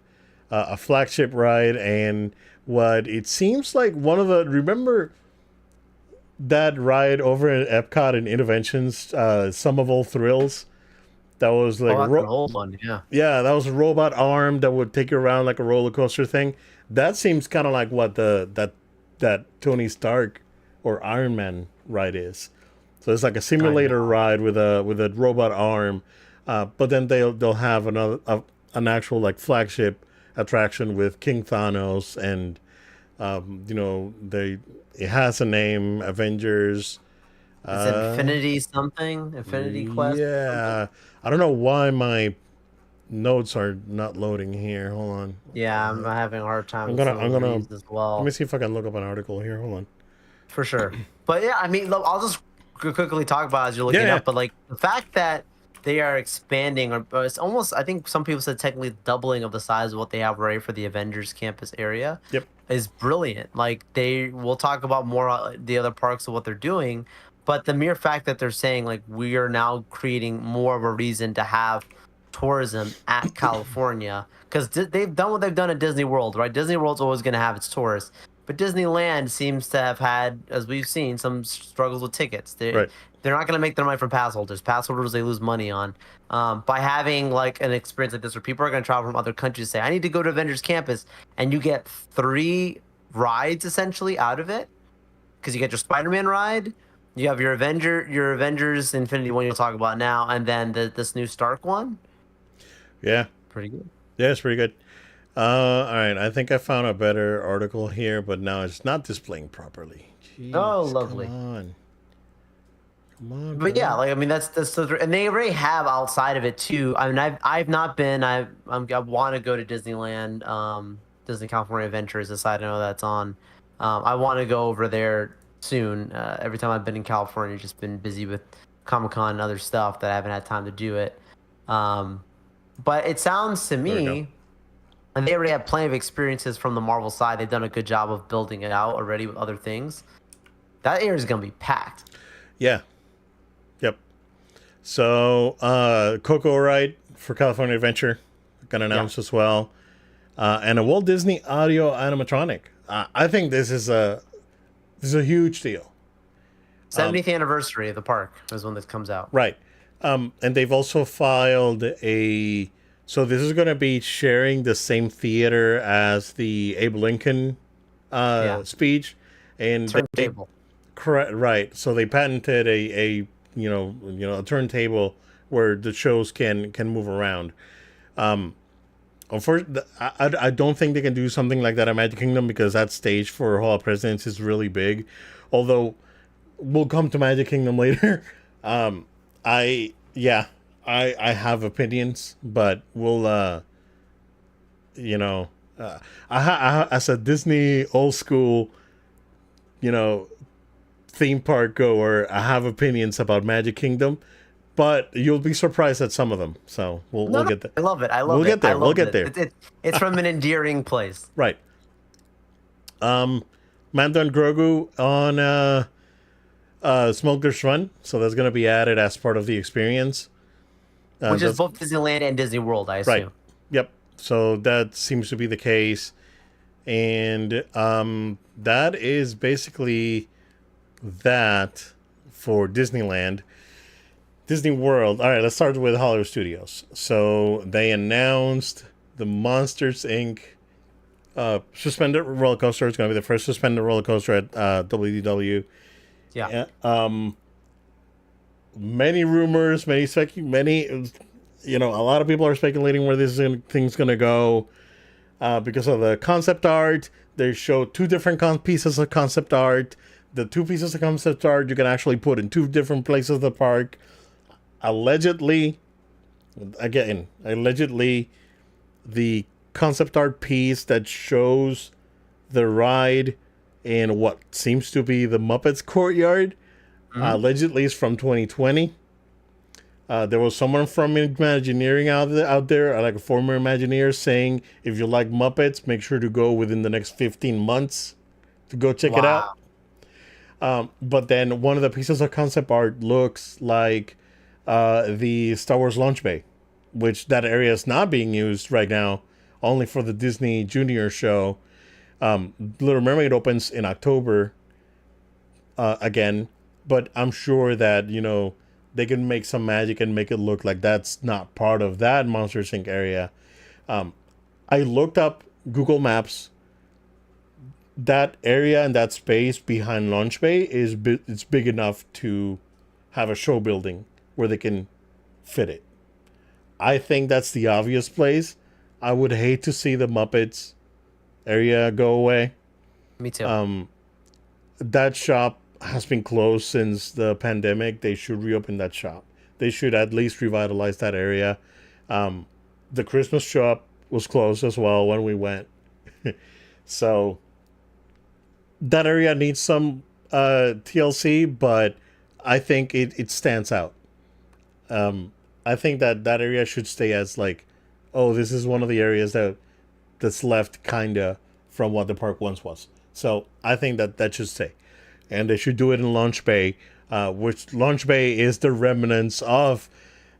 a flagship ride, and what it seems like one of the remember that ride over at Epcot and Interventions, Sum of All Thrills. That was like Oh, that's an old one. Yeah. yeah, that was a robot arm that would take you around like a roller coaster thing. That seems kind of like what that Tony Stark or Iron Man ride is. So it's like a simulator ride with a robot arm, but then they'll have an actual like flagship attraction with King Thanos, and it has a name, Avengers. It's Infinity something, Infinity Quest or something. Yeah, I don't know why my notes are not loading here. Hold on. Yeah, I'm having a hard time I'm with gonna some I'm of gonna these as let me well, see if I can look up an article here. Hold on. for sure. But yeah, I mean, look, I'll just quickly talk about it as you're looking Yeah. up. But like the fact that they are expanding, or it's almost, I think some people said technically doubling of the size of what they have ready for the Avengers campus area, Yep. is brilliant. Like we'll talk about more the other parks of what they're doing, but the mere fact that they're saying like we are now creating more of a reason to have tourism at California, because they've done what they've done at Disney World, right? Disney World's always going to have its tourists, but Disneyland seems to have had, as we've seen, some struggles with tickets. Right. They're not going to make their money from pass holders. Pass holders they lose money on. By having like an experience like this, where people are going to travel from other countries, say, "I need to go to Avengers Campus," and you get 3 rides essentially out of it, because you get your Spider-Man ride, you have your Avengers Infinity one you'll talk about now, and then this new Stark one. Yeah. Pretty good. Yeah, it's pretty good. All right. I think I found a better article here, but now it's not displaying properly. Jeez, Oh, lovely. Come on, But bro. yeah, like I mean, and they already have outside of it too. I mean, I've not been. I want to go to Disneyland, Disney California Adventures. This I know that's on. I want to go over there soon. Every time I've been in California, just been busy with Comic Con and other stuff that I haven't had time to do it. But it sounds to we go. me, and they already have plenty of experiences from the Marvel side. They've done a good job of building it out already with other things. That area is going to be packed. Yeah. Yep. So, Coco ride for California Adventure got announced as well, and a Walt Disney Audio animatronic. I think this is a huge deal. 70th anniversary of the park is when this comes out. Right. And they've also filed a. So this is going to be sharing the same theater as the Abe Lincoln speech, and Turntable. Correct. Right. So they patented a a turntable where the shows can move around. Unfortunately, I don't think they can do something like that at Magic Kingdom, because that stage for Hall of Presidents is really big. Although we'll come to Magic Kingdom later. I have opinions, but we'll as a Disney old school, theme park goer, I have opinions about Magic Kingdom, but you'll be surprised at some of them. So we'll get there. I love it. I love We'll it. get there. I We'll love get it. there. It's from an endearing place. Right. Mando and Grogu on Smuggler's Run, so that's going to be added as part of the experience. Which is both Disneyland and Disney World, I assume. Right. Yep. So that seems to be the case. And that is basically that for Disneyland. Disney World. All right, let's start with Hollywood Studios. So they announced the Monsters Inc. Suspended roller coaster. It's going to be the first suspended roller coaster at WDW. Yeah. Many rumors, a lot of people are speculating where this thing's going to go because of the concept art. They show two different pieces of concept art. The two pieces of concept art you can actually put in two different places of the park. Allegedly, the concept art piece that shows the ride in what seems to be the Muppets courtyard, allegedly is from 2020. There was someone from Imagineering out there, like a former Imagineer, saying if you like Muppets, make sure to go within the next 15 months to go check it out. But then one of the pieces of concept art looks like the Star Wars launch bay, which that area is not being used right now, only for the Disney Junior show. Little Mermaid opens in October again, but I'm sure that they can make some magic and make it look like that's not part of that Monsters Inc. area. I looked up Google Maps. That area and that space behind Launch Bay it's big enough to have a show building where they can fit it. I think that's the obvious place. I would hate to see the Muppets area go away. Me too. That shop has been closed since the pandemic. They should reopen that shop. They should at least revitalize that area. The Christmas shop was closed as well when we went. So that area needs some TLC, but I think it stands out. I think that area should stay as like, oh, this is one of the areas that's left kinda from what the park once was. So I think that should stay, and they should do it in Launch Bay, which Launch Bay is the remnants of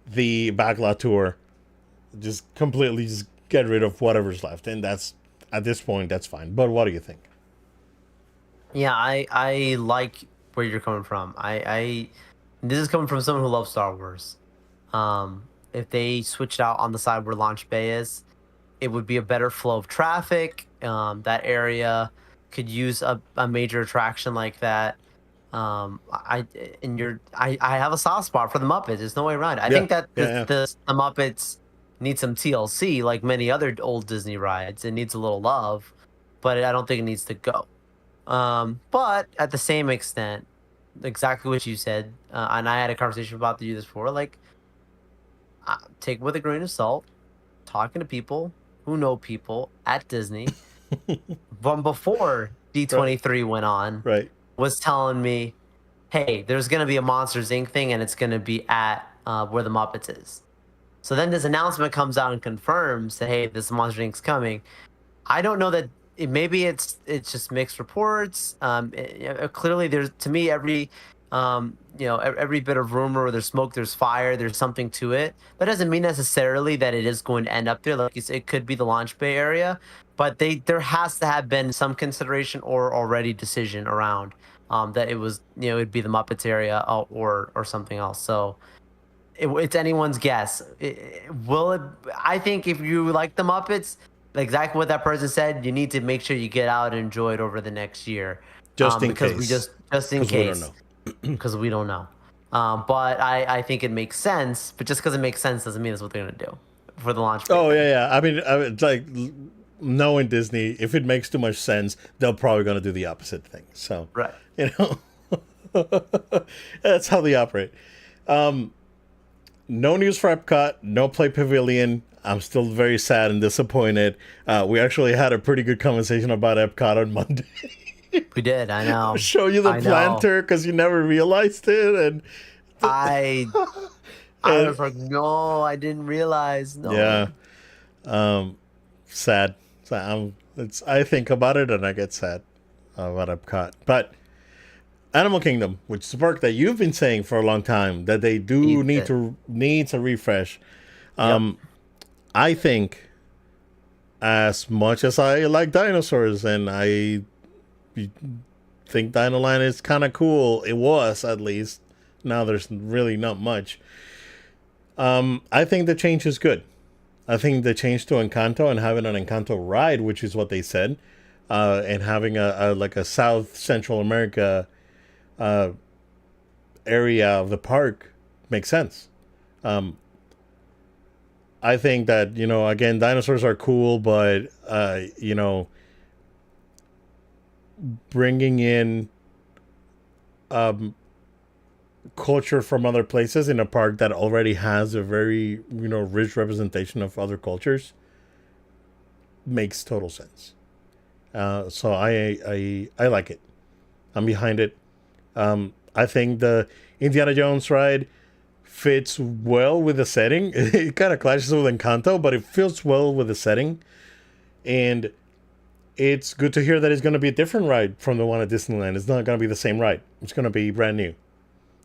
the backlot tour. Just completely just get rid of whatever's left, and that's at this point that's fine. But what do you think? Yeah, I like where you're coming from. I this is coming from someone who loves Star Wars. If they switched out on the side where Launch Bay is, it would be a better flow of traffic. That area could use a major attraction like that. I have a soft spot for the Muppets. There's no way around it. I Yeah, think that yeah, yeah. the Muppets need some TLC, like many other old Disney rides. It needs a little love, but I don't think it needs to go. But at the same extent, exactly what you said, and I had a conversation about to do this before. Like, take it with a grain of salt. Talking to people who know people at Disney from before Right, D23 went on right. was telling me, "Hey, there's gonna be a Monsters Inc. thing, and it's gonna be at where the Muppets is." So then this announcement comes out and confirms that, hey, this Monsters Inc.'s coming. I don't know that maybe it's just mixed reports. Clearly, there's to me every bit of rumor where there's smoke, there's fire, there's something to it. That doesn't mean necessarily that it is going to end up there. Like you said, it could be the Launch Bay area, but there has to have been some consideration or already decision around that it was it'd be the Muppets area or something else. So it's anyone's guess. Will it? I think if you like the Muppets, exactly what that person said, you need to make sure you get out and enjoy it over the next year, Just in because we case, just in because we don't case, know. because we don't know. But I think it makes sense. But just because it makes sense doesn't mean that's what they're gonna do for the launch day Oh thing. yeah, yeah. It's like knowing Disney, if it makes too much sense, they're probably gonna do the opposite thing. So, Right. you know, that's how they operate. No news for Epcot. No Play Pavilion. I'm still very sad and disappointed. We actually had a pretty good conversation about Epcot on Monday. We did. I know. Show you the I know. planter because you never realized it, I I and was like, no, I didn't realize. yeah, No. sad. So I think about it and I get sad about Epcot. But Animal Kingdom, which is a park that you've been saying for a long time that they do Needs it. needs a refresh. Yep. I think as much as I like dinosaurs and I think Dinoland is kind of cool, it was at least. Now there's really not much. I think the change is good. I think the change to Encanto and having an Encanto ride, which is what they said, and having a like a South Central America area of the park makes sense. I think that again, dinosaurs are cool, but bringing in culture from other places in a park that already has a very rich representation of other cultures makes total sense. So I like it. I'm behind it. I think the Indiana Jones ride fits well with the setting. It kind of clashes with Encanto, but it fits well with the setting. And it's good to hear that it's going to be a different ride from the one at Disneyland. It's not going to be the same ride. It's going to be brand new.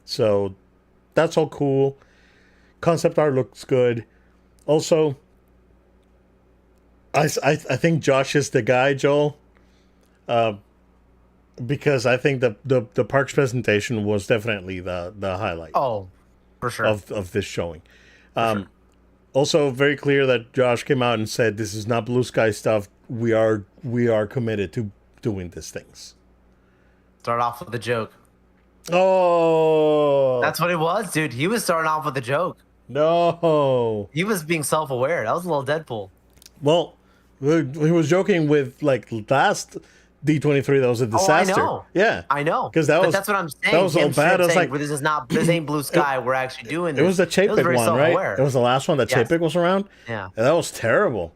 So that's all cool. Concept art looks good. Also, I think Josh is the guy, Joel, because I think the parks presentation was definitely the highlight Oh, for sure, of this showing. for sure. Also, very clear that Josh came out and said this is not blue sky stuff. We are committed to doing these things. Start off with a joke. Oh That's what it was, dude. He was starting off with a joke. no! He was being self-aware. That was a little Deadpool. Well, he was joking with like last D23 that was a Oh, I disaster. know. Yeah, I know. because that But was that's what I'm that saying. was all Him straight bad. up I was saying, like, well, this ain't blue sky. We're actually doing it was this. the It was Chapek very one, right? self-aware. It was the last one that Yes. Chapek was around, Yeah. and that was terrible.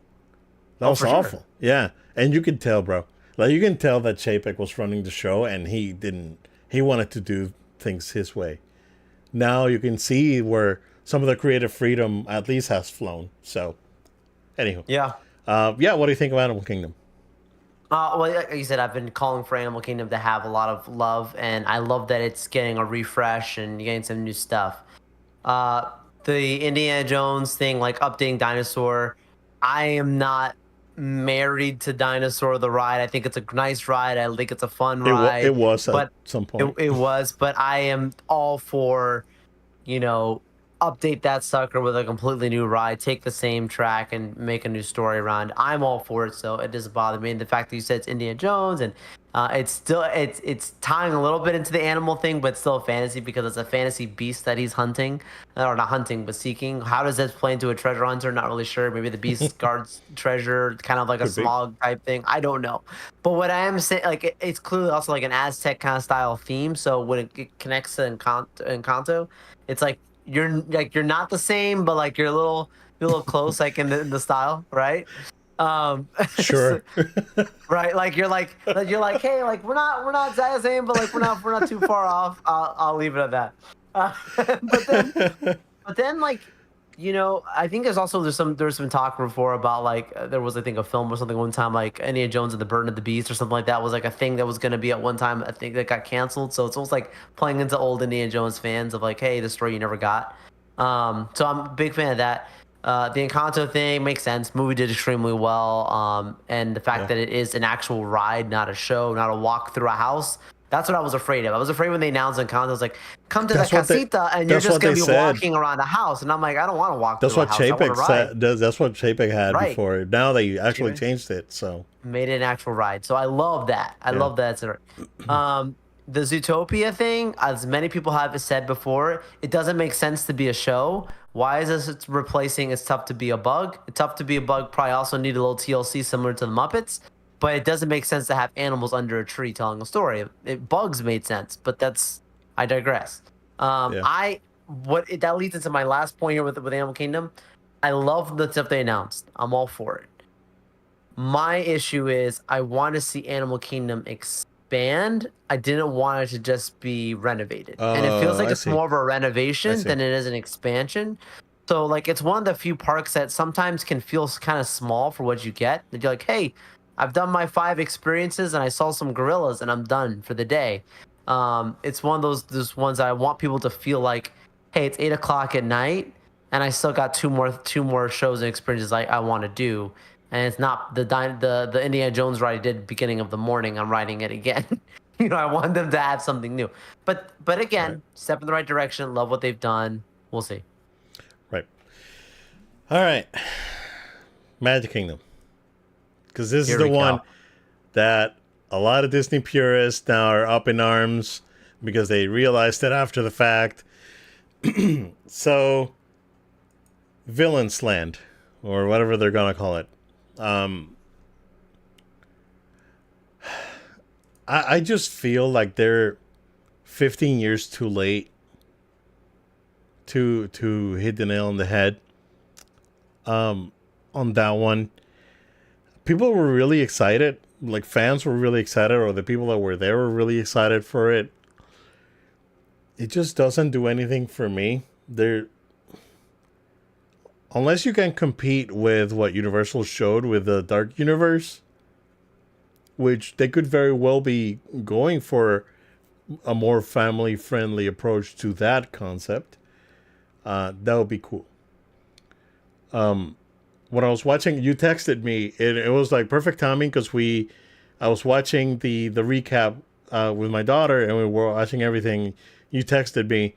That Oh, was for awful. sure. Yeah, and you could tell, bro. Like you can tell that Chapek was running the show, and he didn't. He wanted to do things his way. Now you can see where some of the creative freedom at least has flown. So, anywho, Yeah. yeah. What do you think of Animal Kingdom? Well, like you said, I've been calling for Animal Kingdom to have a lot of love, and I love that it's getting a refresh and getting some new stuff. Uh, the Indiana Jones thing, like updating Dinosaur, I am not married to Dinosaur the ride. I think it's a nice ride. I think it's a fun It ride, was at but some it, point. it was. But I am all for, you know, update that sucker with a completely new ride, take the same track and make a new story around. I'm all for it, so it doesn't bother me. And the fact that you said it's Indiana Jones and it's tying a little bit into the animal thing, but still a fantasy because it's a fantasy beast that he's hunting, or not hunting but seeking. How does this play into a treasure hunter? Not really sure. Maybe the beast guards treasure, kind of like a Could be. smog type thing. I don't know. But what I am saying, like it's clearly also like an Aztec kind of style theme. So when it connects to Encanto, it's like you're not the same, but like you're a little close, like in the style, right? So- Sure. right, like you're like, hey, like we're not the same, but like we're not too far off. I'll leave it at that. But then like I think there's some talk before about like there was I think a film or something one time like Indiana Jones and the Burden of the Beast or something like that was like a thing that was going to be at one time. I think that got canceled, so it's almost like playing into old Indiana Jones fans of like, hey, the story you never got. So I'm a big fan of that. The Encanto thing makes sense. Movie did extremely well. And the fact Yeah. that it is an actual ride, not a show, not a walk through a house. That's what I was afraid of. I was afraid when they announced Encanto, I was like, come to the That's what they. casita and you're That's just what going they to be said. walking around a house. And I'm like, I don't want to walk That's through a what house. I want to Chapek ride. said. That's what Chapek had Right. before. Now they actually Chapek changed it. So made it an actual ride. So I love that. I yeah. love that. The Zootopia thing, as many people have said before, it doesn't make sense to be a show. Why is this it's replacing It's Tough to Be a Bug? It's Tough to Be a Bug probably also need a little TLC similar to the Muppets, but it doesn't make sense to have animals under a tree telling a story. Bugs made sense, but I digress. Yeah. That leads into my last point here with Animal Kingdom. I love the stuff they announced. I'm all for it. My issue is I want to see Animal Kingdom expand. I didn't want it to just be renovated. And it feels like I it's see. more of a I renovation see. than it is an expansion. So like it's one of the few parks that sometimes can feel kind of small for what you get. That you're like, hey, I've done my 5 experiences and I saw some gorillas and I'm done for the day. It's one of those ones that I want people to feel like, hey, it's 8 o'clock at night and I still got two more shows and experiences I want to do. And it's not the Indiana Jones ride I did beginning of the morning. I'm riding it again. I want them to have something new. But Right. again, step in the right direction. Love what they've done. We'll see. Right. All right. Magic Kingdom. Because this is Here the we one go. that a lot of Disney purists now are up in arms because they realized it after the fact. So, Villains Land, or whatever they're going to call it. I just feel like they're 15 years too late to hit the nail on the head on that one. People were really excited. Like fans were really excited, or the people that were there were really excited for it. It just doesn't do anything for me. There, unless you can compete with what Universal showed with the Dark Universe, which they could very well be going for a more family friendly approach to that concept. That would be cool. when I was watching, you texted me. It was like perfect timing because I was watching the recap with my daughter, and we were watching everything. You texted me,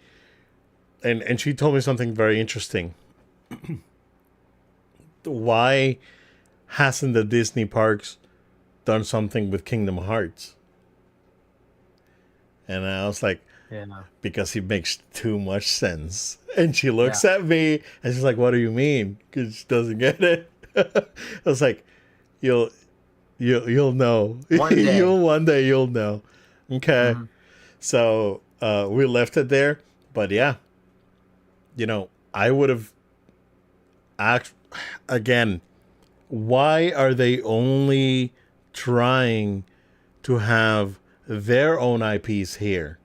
and she told me something very interesting. Why hasn't the Disney parks done something with Kingdom Hearts? And I was like, Yeah. because it makes too much sense. And she Yeah. looks at me and she's like, "What do you mean?" Because she doesn't get it. I was like, "You'll you'll know. One day. You'll one day you'll know." Okay. Hmm. So we left it there, but yeah, I would have asked again. Why are they only trying to have their own IPs here,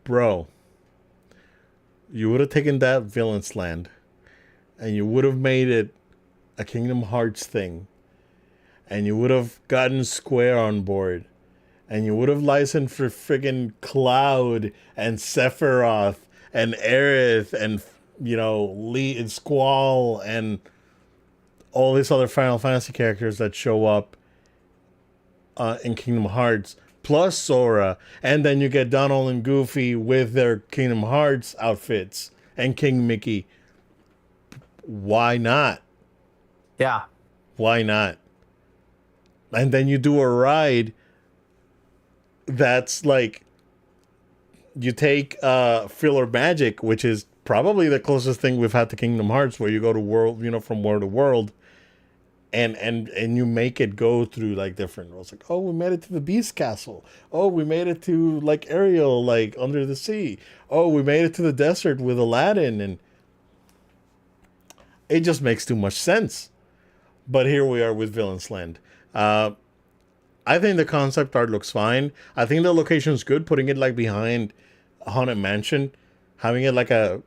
bro? You would have taken that Villain's Land and you would have made it a Kingdom Hearts thing, and you would have gotten Square on board, and you would have licensed for friggin' Cloud and Sephiroth and Aerith and Lee and Squall and all these other Final Fantasy characters that show up in Kingdom Hearts, plus Sora, and then you get Donald and Goofy with their Kingdom Hearts outfits and King Mickey. Why not? Yeah. Why not? And then you do a ride that's like you take Filler Magic, which is probably the closest thing we've had to Kingdom Hearts, where you go to world, from world to world, and you make it go through like different worlds. Like, oh, we made it to the Beast Castle. Oh, we made it to like Ariel, like under the sea. Oh, we made it to the desert with Aladdin, and it just makes too much sense. But here we are with Villain's Land. Uh, I think the concept art looks fine. I think the location's good, putting it like behind Haunted Mansion, having it like a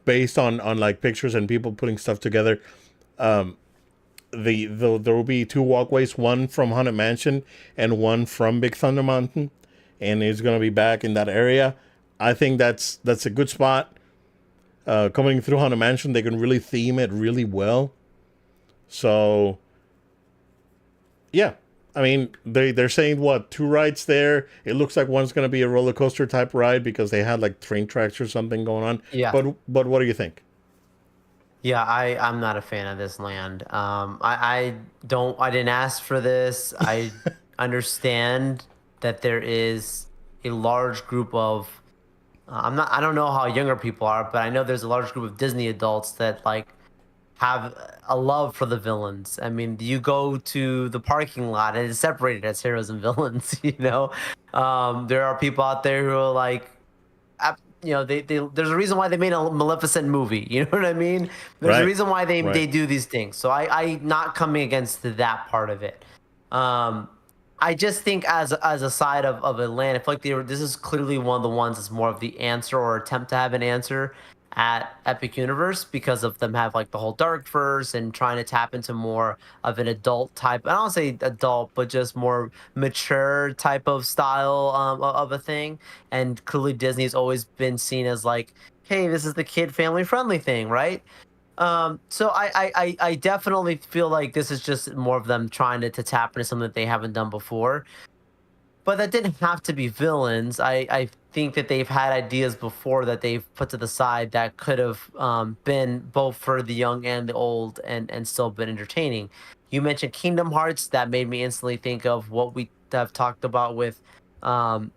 based on like pictures and people putting stuff together. There will be two walkways, one from Haunted Mansion and one from Big Thunder Mountain, and it's gonna be back in that area. I think that's a good spot. Coming through Haunted Mansion, they can really theme it really well. So yeah, I mean they're saying what, two rides there. It looks like one's gonna be a roller coaster type ride because they had like train tracks or something going on. Yeah. But what do you think? Yeah, I'm not a fan of this land. I didn't ask for this. I understand that there is a large group of I don't know how younger people are, but I know there's a large group of Disney adults that like have a love for the villains. I mean, you go to the parking lot and it's separated as heroes and villains, you know. There are people out there who are like they there's a reason why they made a Maleficent movie. You know what I mean? There's a Right, reason why right, they do these things. So I not coming against that part of it. Um, I just think as a side of a land, I feel like this is clearly one of the ones that's more of the answer or attempt to have an answer at Epic Universe because of them have like the whole dark verse and trying to tap into more of an adult type. I don't say adult, but just more mature type of style of a thing. And clearly Disney's always been seen as like, hey, this is the kid family friendly thing, right? So I definitely feel like this is just more of them trying to tap into something that they haven't done before. But that didn't have to be villains. I think that they've had ideas before that they've put to the side that could have been both for the young and the old and still been entertaining. You mentioned Kingdom Hearts. That made me instantly think of what we have talked about with the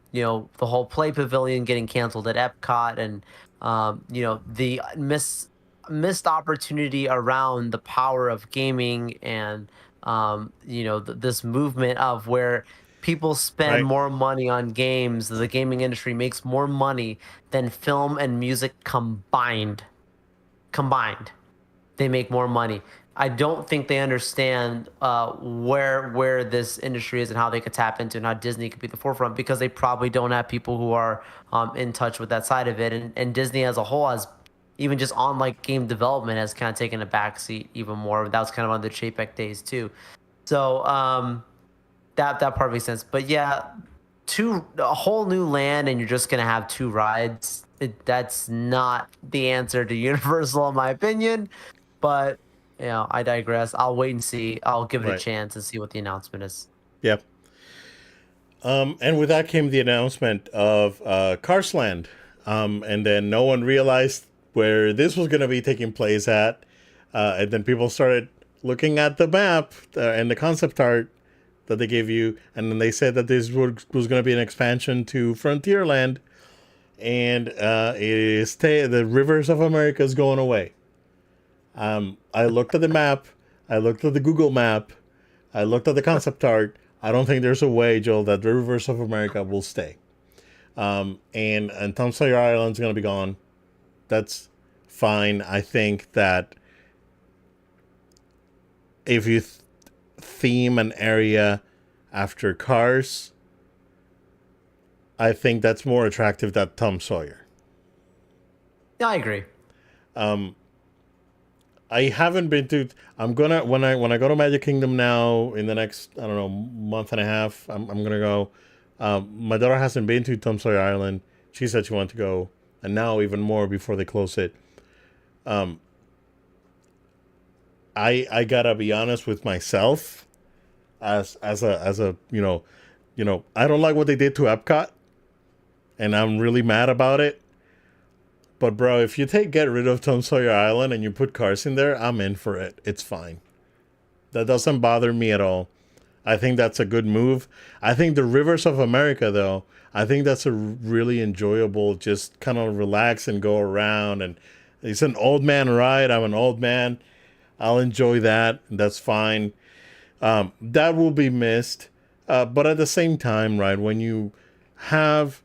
whole Play Pavilion getting canceled at Epcot and the missed opportunity around the power of gaming and this movement of where people spend right. more money on games. The gaming industry makes more money than film and music combined. Combined, they make more money. I don't think they understand where this industry is and how they could tap into and how Disney could be at the forefront because they probably don't have people who are in touch with that side of it. And Disney as a whole has even just on like game development has kind of taken a backseat even more. That was kind of on the Chapek days too. So that part makes sense. But yeah, a whole new land and you're just gonna have two rides. That's not the answer to Universal, in my opinion. But I digress. I'll wait and see. I'll give it a Right. chance and see what the announcement is. Yeah. And with that came the announcement of Carsland. And then no one realized where this was going to be taking place at. And then people started looking at the map and the concept art that they gave you. And then they said that this was going to be an expansion to Frontierland. And the Rivers of America is going away. I looked at the map. I looked at the Google map. I looked at the concept art. I don't think there's a way, Joel, that the Rivers of America will stay. And Tom Sawyer Island's going to be gone. That's fine. I think that if you theme an area after cars, I think that's more attractive than Tom Sawyer. Yeah, I agree. I haven't been to. I'm gonna when I go to Magic Kingdom now in the next I don't know month and a half. I'm gonna go. My daughter hasn't been to Tom Sawyer Island. She said she wanted to go, and now even more before they close it. I gotta be honest with myself, as a I don't like what they did to Epcot, and I'm really mad about it. But bro, if you get rid of Tom Sawyer Island and you put cars in there, I'm in for it. It's fine. That doesn't bother me at all. I think that's a good move. I think the Rivers of America, though, I think that's a really enjoyable, just kind of relax and go around. And it's an old man ride. I'm an old man. I'll enjoy that. That's fine. That will be missed. But at the same time, right, when you have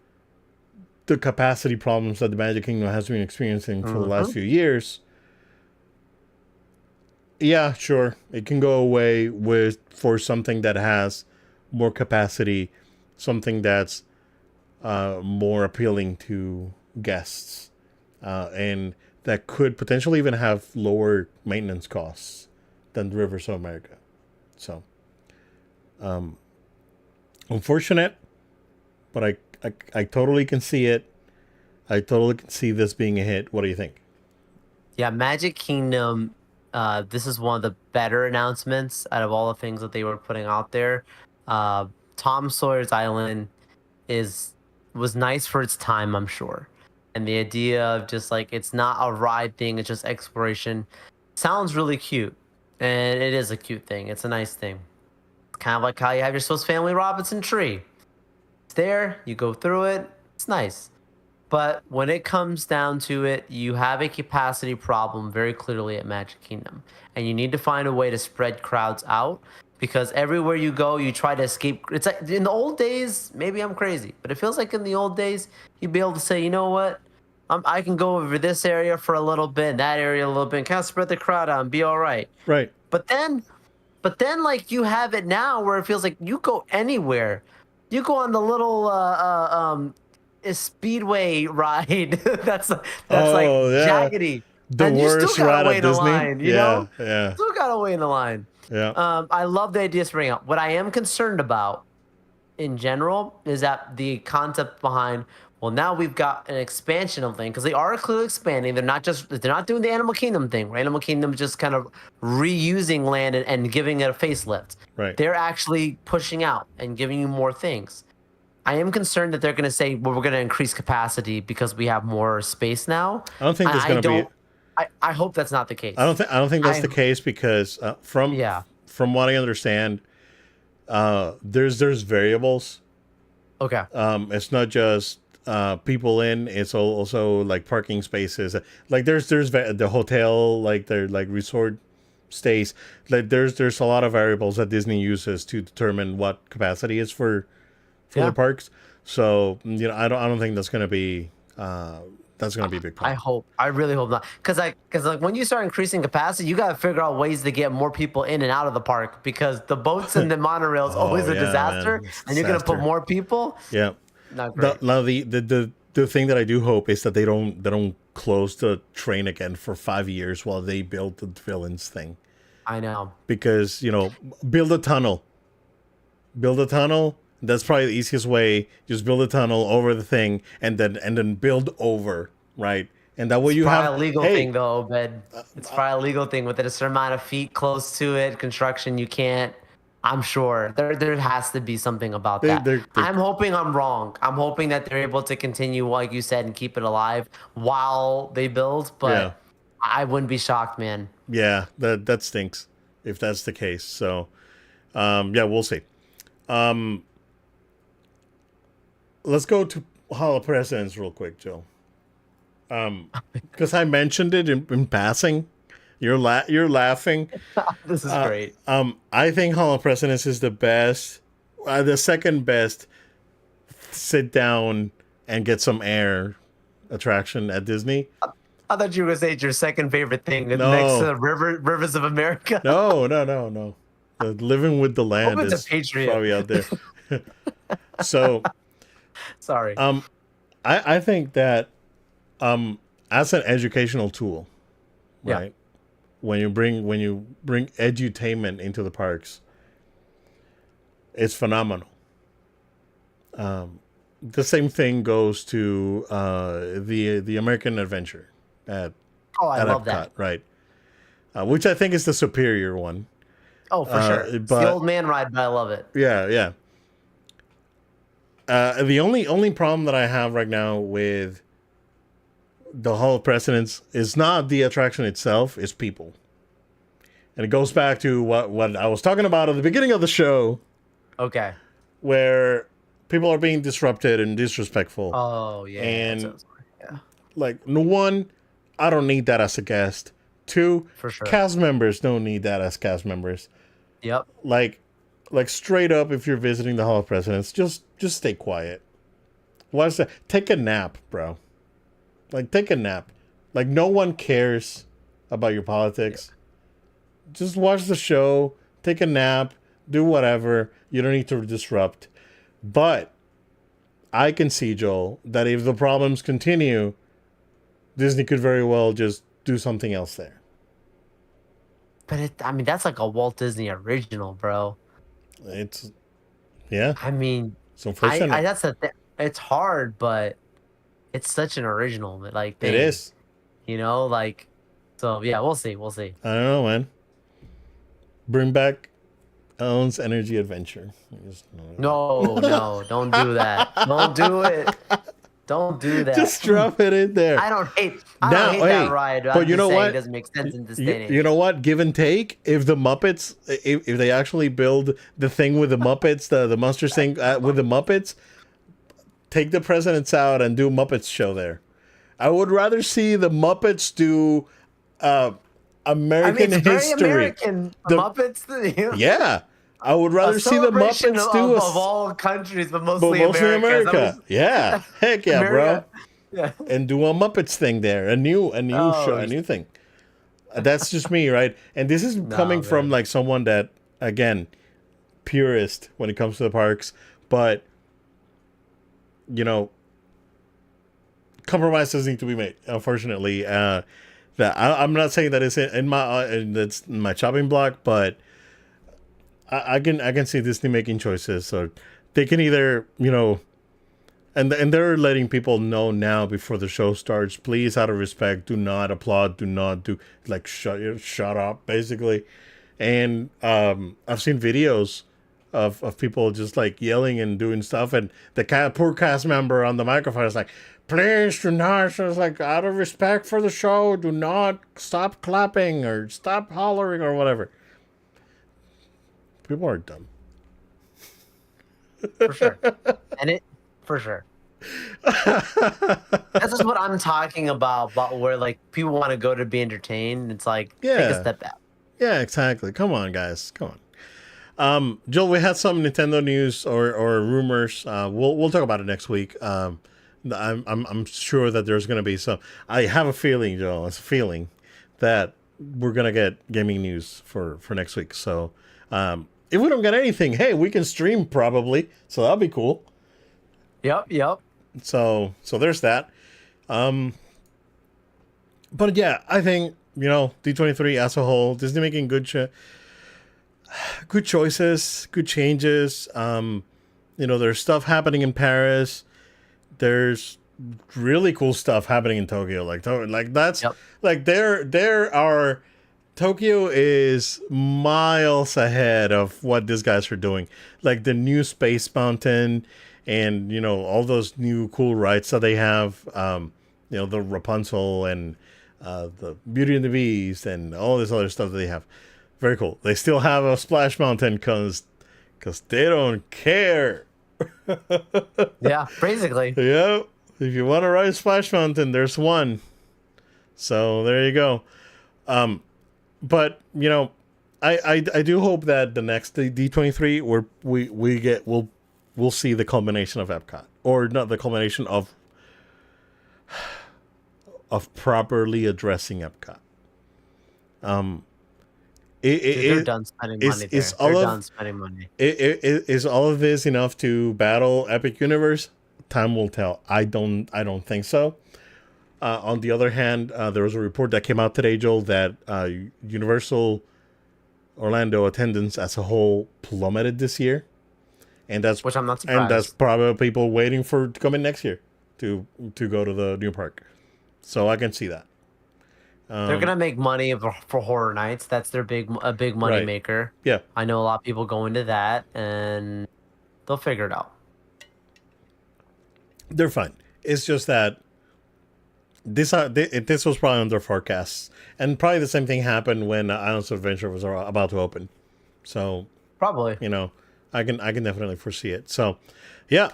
the capacity problems that the Magic Kingdom has been experiencing for the last few years, yeah, sure, it can go away for something that has more capacity, something that's more appealing to guests, and that could potentially even have lower maintenance costs than the Rivers of America. So, unfortunate, but I totally can see it. I totally can see this being a hit. What do you think? Yeah, Magic Kingdom. This is one of the better announcements out of all the things that they were putting out there. Tom Sawyer's Island is was nice for its time, I'm sure. And the idea of just like it's not a ride thing, it's just exploration sounds really cute. And it is a cute thing. It's a nice thing. It's kind of like how you have your Swiss Family Robinson tree. It's there, you go through it, it's nice. But when it comes down to it, you have a capacity problem very clearly at Magic Kingdom. And you need to find a way to spread crowds out because everywhere you go, you try to escape. It's like in the old days, maybe I'm crazy, but it feels like in the old days, you'd be able to say, you know what? I can go over this area for a little bit, that area a little bit, and kind of spread the crowd out and be all right. Right. But then, like you have it now, where it feels like you go anywhere. You go on the little a speedway ride that's like Oh yeah, jaggedy, the and you still worst gotta ride wait at in the Disney. line. Yeah, yeah, Still gotta wait in the line. yeah. I love the idea spring up. What I am concerned about in general is that the concept behind well now we've got an expansion of thing because they are clearly expanding. They're not doing the Animal Kingdom thing. Right? Animal Kingdom is just kind of reusing land and giving it a facelift. Right. They're actually pushing out and giving you more things. I am concerned that they're going to say, well, we're going to increase capacity because we have more space now. I don't think there's I going to be. don't. I hope that's not the case. I don't think that's I the case because yeah. from what I understand, there's variables. Okay. It's not just people in. It's also like parking spaces. Like the hotel, like their like resort stays. Like there's a lot of variables that Disney uses to determine what capacity is for Yeah. their parks. So I don't think that's gonna be a big problem. I really hope not. Because like when you start increasing capacity, you got to figure out ways to get more people in and out of the park because the boats and the monorail is always a yeah, disaster, man. It's a and you're gonna put disaster. more people. Yeah. Not great. Now the thing that I do hope is that they don't close the train again for 5 years while they build the villains thing. I know. Because build a tunnel. Build a tunnel. That's probably the easiest way. Just build a tunnel over the thing and then build over, right? and that way It's you have, probably a legal hey, thing though, Ben. It's probably a legal thing with it. A certain amount of feet close to it, construction, you can't. I'm sure there has to be something about that. they're I'm hoping I'm wrong. I'm hoping that they're able to continue, like you said, and keep it alive while they build. yeah, But I wouldn't be shocked, man. yeah, that stinks if that's the case. So yeah, we'll see. Um, let's go to Hall of Presidents real quick, Joe. Because I mentioned it in passing. You're laughing. This is great. I think Hall of Presidents is the second best sit down and get some air attraction at Disney. I thought you were gonna say it's your second favorite thing next to No, the Rivers of America. no. Living with the Hope land it's a is Patriot. probably out there. So, Sorry. I think that as an educational tool, Yeah. right? When you bring edutainment into the parks, it's phenomenal. The same thing goes to the American Adventure at Oh, I at love Epcot, that. right? Which I think is the superior one. Oh, for sure. It's the But old man ride, but I love it. yeah. The only problem that I have right now with the Hall of Presidents is not the attraction itself; it's people, and it goes back to what I was talking about at the beginning of the show, Okay. where people are being disrupted and disrespectful. Oh yeah. And Yeah, like, no one, I don't need that as a guest. Two, for sure. cast members don't need that as cast members. Yep. Like straight up, if you're visiting the Hall of Presidents, just stay quiet. Watch that. Take a nap, bro. Like, take a nap. Like, no one cares about your politics. Yeah. Just watch the show. Take a nap. Do whatever. You don't need to disrupt. But I can see, Joel, that if the problems continue, Disney could very well just do something else there. But I mean, that's like a Walt Disney original, bro. It's, yeah. I mean, It's unfortunate. that's the thing. It's hard, but it's such an original, like, thing. It is. You know, like, so yeah, we'll see. We'll see. I don't know, man. Bring back Ellen's Energy Adventure. No, don't do that. Don't do it. Don't do that. Just drop it in there. I don't hate that ride. But you know what? It doesn't make sense in this day and age. You know what? Give and take. If the Muppets, if they actually build the thing with the Muppets, the monster thing with the Muppets, take the presidents out and do Muppets show there. I would rather see the Muppets do American it's history. Very American. Muppets. You know? Yeah. I would rather see the Muppets do of all countries, but mostly America. Yeah, heck yeah, America. bro. Yeah. And do a Muppets thing there, a new show, a new thing. That's just me, right? And this is coming from like someone that, again, purist when it comes to the parks, but you know, compromises need to be made. Unfortunately, that I'm not saying that it's in my chopping block, but I can see Disney making choices. So they can either, you know, and they're letting people know now before the show starts. Please, out of respect, do not applaud. Do not do like shut up, basically. And I've seen videos of people just like yelling and doing stuff, and the poor cast member on the microphone is like, "Please do not." So it's like, out of respect for the show, do not stop clapping or stop hollering or whatever. People are dumb. For sure. For sure. That's just what I'm talking about where like people want to go to be entertained. It's like, take a step back. Yeah, exactly. Come on, guys. Come on. Joel, we had some Nintendo news or rumors. We'll talk about it next week. I'm sure that there's going to be some. I have a feeling, Joel. It's a feeling that we're going to get gaming news for next week. So, if we don't get anything, hey, we can stream probably. So that'll be cool. Yep. So there's that. But yeah, I think, you know, D23 as a whole, Disney making good choices, good changes. You know, there's stuff happening in Paris. There's really cool stuff happening in Tokyo. Like that's Yep. like there are Tokyo is miles ahead of what these guys are doing. Like the new Space Mountain, and all those new cool rides that they have. The Rapunzel and the Beauty and the Beast and all this other stuff that they have. Very cool. They still have a Splash Mountain because they don't care. Yeah, basically. Yep. If you want to ride Splash Mountain, there's one. So there you go. But I do hope that the next D23 we'll see the culmination of Epcot, or not the culmination of properly addressing Epcot. Dude, they're done spending money Is there. They're done spending money. is all of this enough to battle Epic Universe? Time will tell. I don't think so. On the other hand, there was a report that came out today, Joel, that Universal Orlando attendance as a whole plummeted this year, and Which I'm not that's surprised. probably people waiting for to come in next year to go to the new park. So I can see that. They're gonna make money for Horror Nights. That's their big money Right. maker. Yeah, I know a lot of people go into that, and they'll figure it out. they're fine. It's just that this was probably under forecasts, and probably the same thing happened when Islands of Adventure was about to open. So Probably. I can definitely foresee it. So, yeah,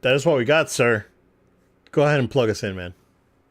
that is what we got, sir. Go ahead and plug us in, man.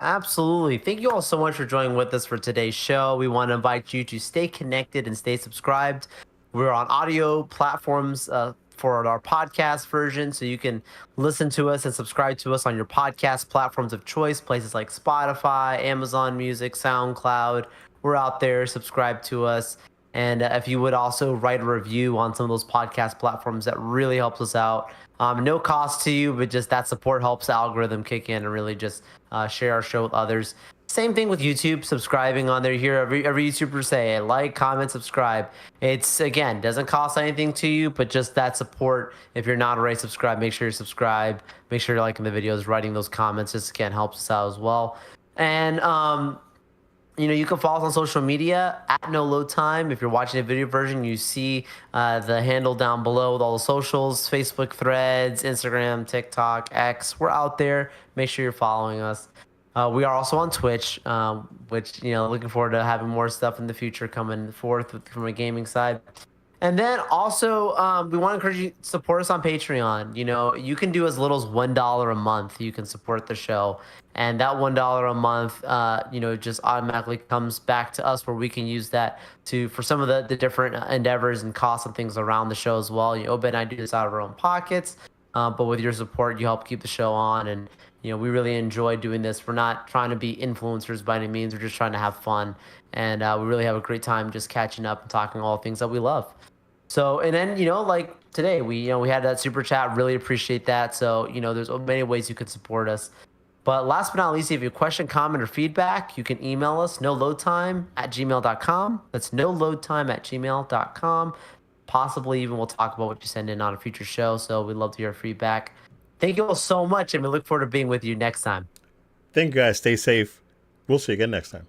Absolutely. Thank you all so much for joining with us for today's show. We want to invite you to stay connected and stay subscribed. We're on audio platforms for our podcast version, so you can listen to us and subscribe to us on your podcast platforms of choice, places like Spotify, Amazon Music, SoundCloud. We're out there. Subscribe to us. And if you would also write a review on some of those podcast platforms, that really helps us out. No cost to you, but just that support helps the algorithm kick in and really just share our show with others. Same thing with YouTube, subscribing on there. Here, every YouTuber say, like, comment, subscribe. It's, again, doesn't cost anything to you, but just that support. If you're not already subscribed, make sure you subscribe. Make sure you're liking the videos, writing those comments. Just, again, helps us out as well. And you can follow us on social media at No Load Time. If you're watching a video version, you see the handle down below with all the socials: Facebook, Threads, Instagram, TikTok, X. We're out there. Make sure you're following us. We are also on Twitch, which, looking forward to having more stuff in the future coming forth from a gaming side. And then also, we want to encourage you to support us on Patreon. You can do as little as $1 a month. You can support the show, and that $1 a month, just automatically comes back to us, where we can use that for some of the different endeavors and costs and things around the show as well. Obed and I do this out of our own pockets, but with your support, you help keep the show on, and we really enjoy doing this. We're not trying to be influencers by any means. We're just trying to have fun, and we really have a great time just catching up and talking all the things that we love. So, and then, like today, we had that super chat. Really appreciate that. So, there's many ways you could support us. But last but not least, if you have a question, comment, or feedback, you can email us, noloadtime@gmail.com. That's noloadtime@gmail.com. Possibly even we'll talk about what you send in on a future show. So we'd love to hear your feedback. Thank you all so much, and we look forward to being with you next time. Thank you, guys. Stay safe. We'll see you again next time.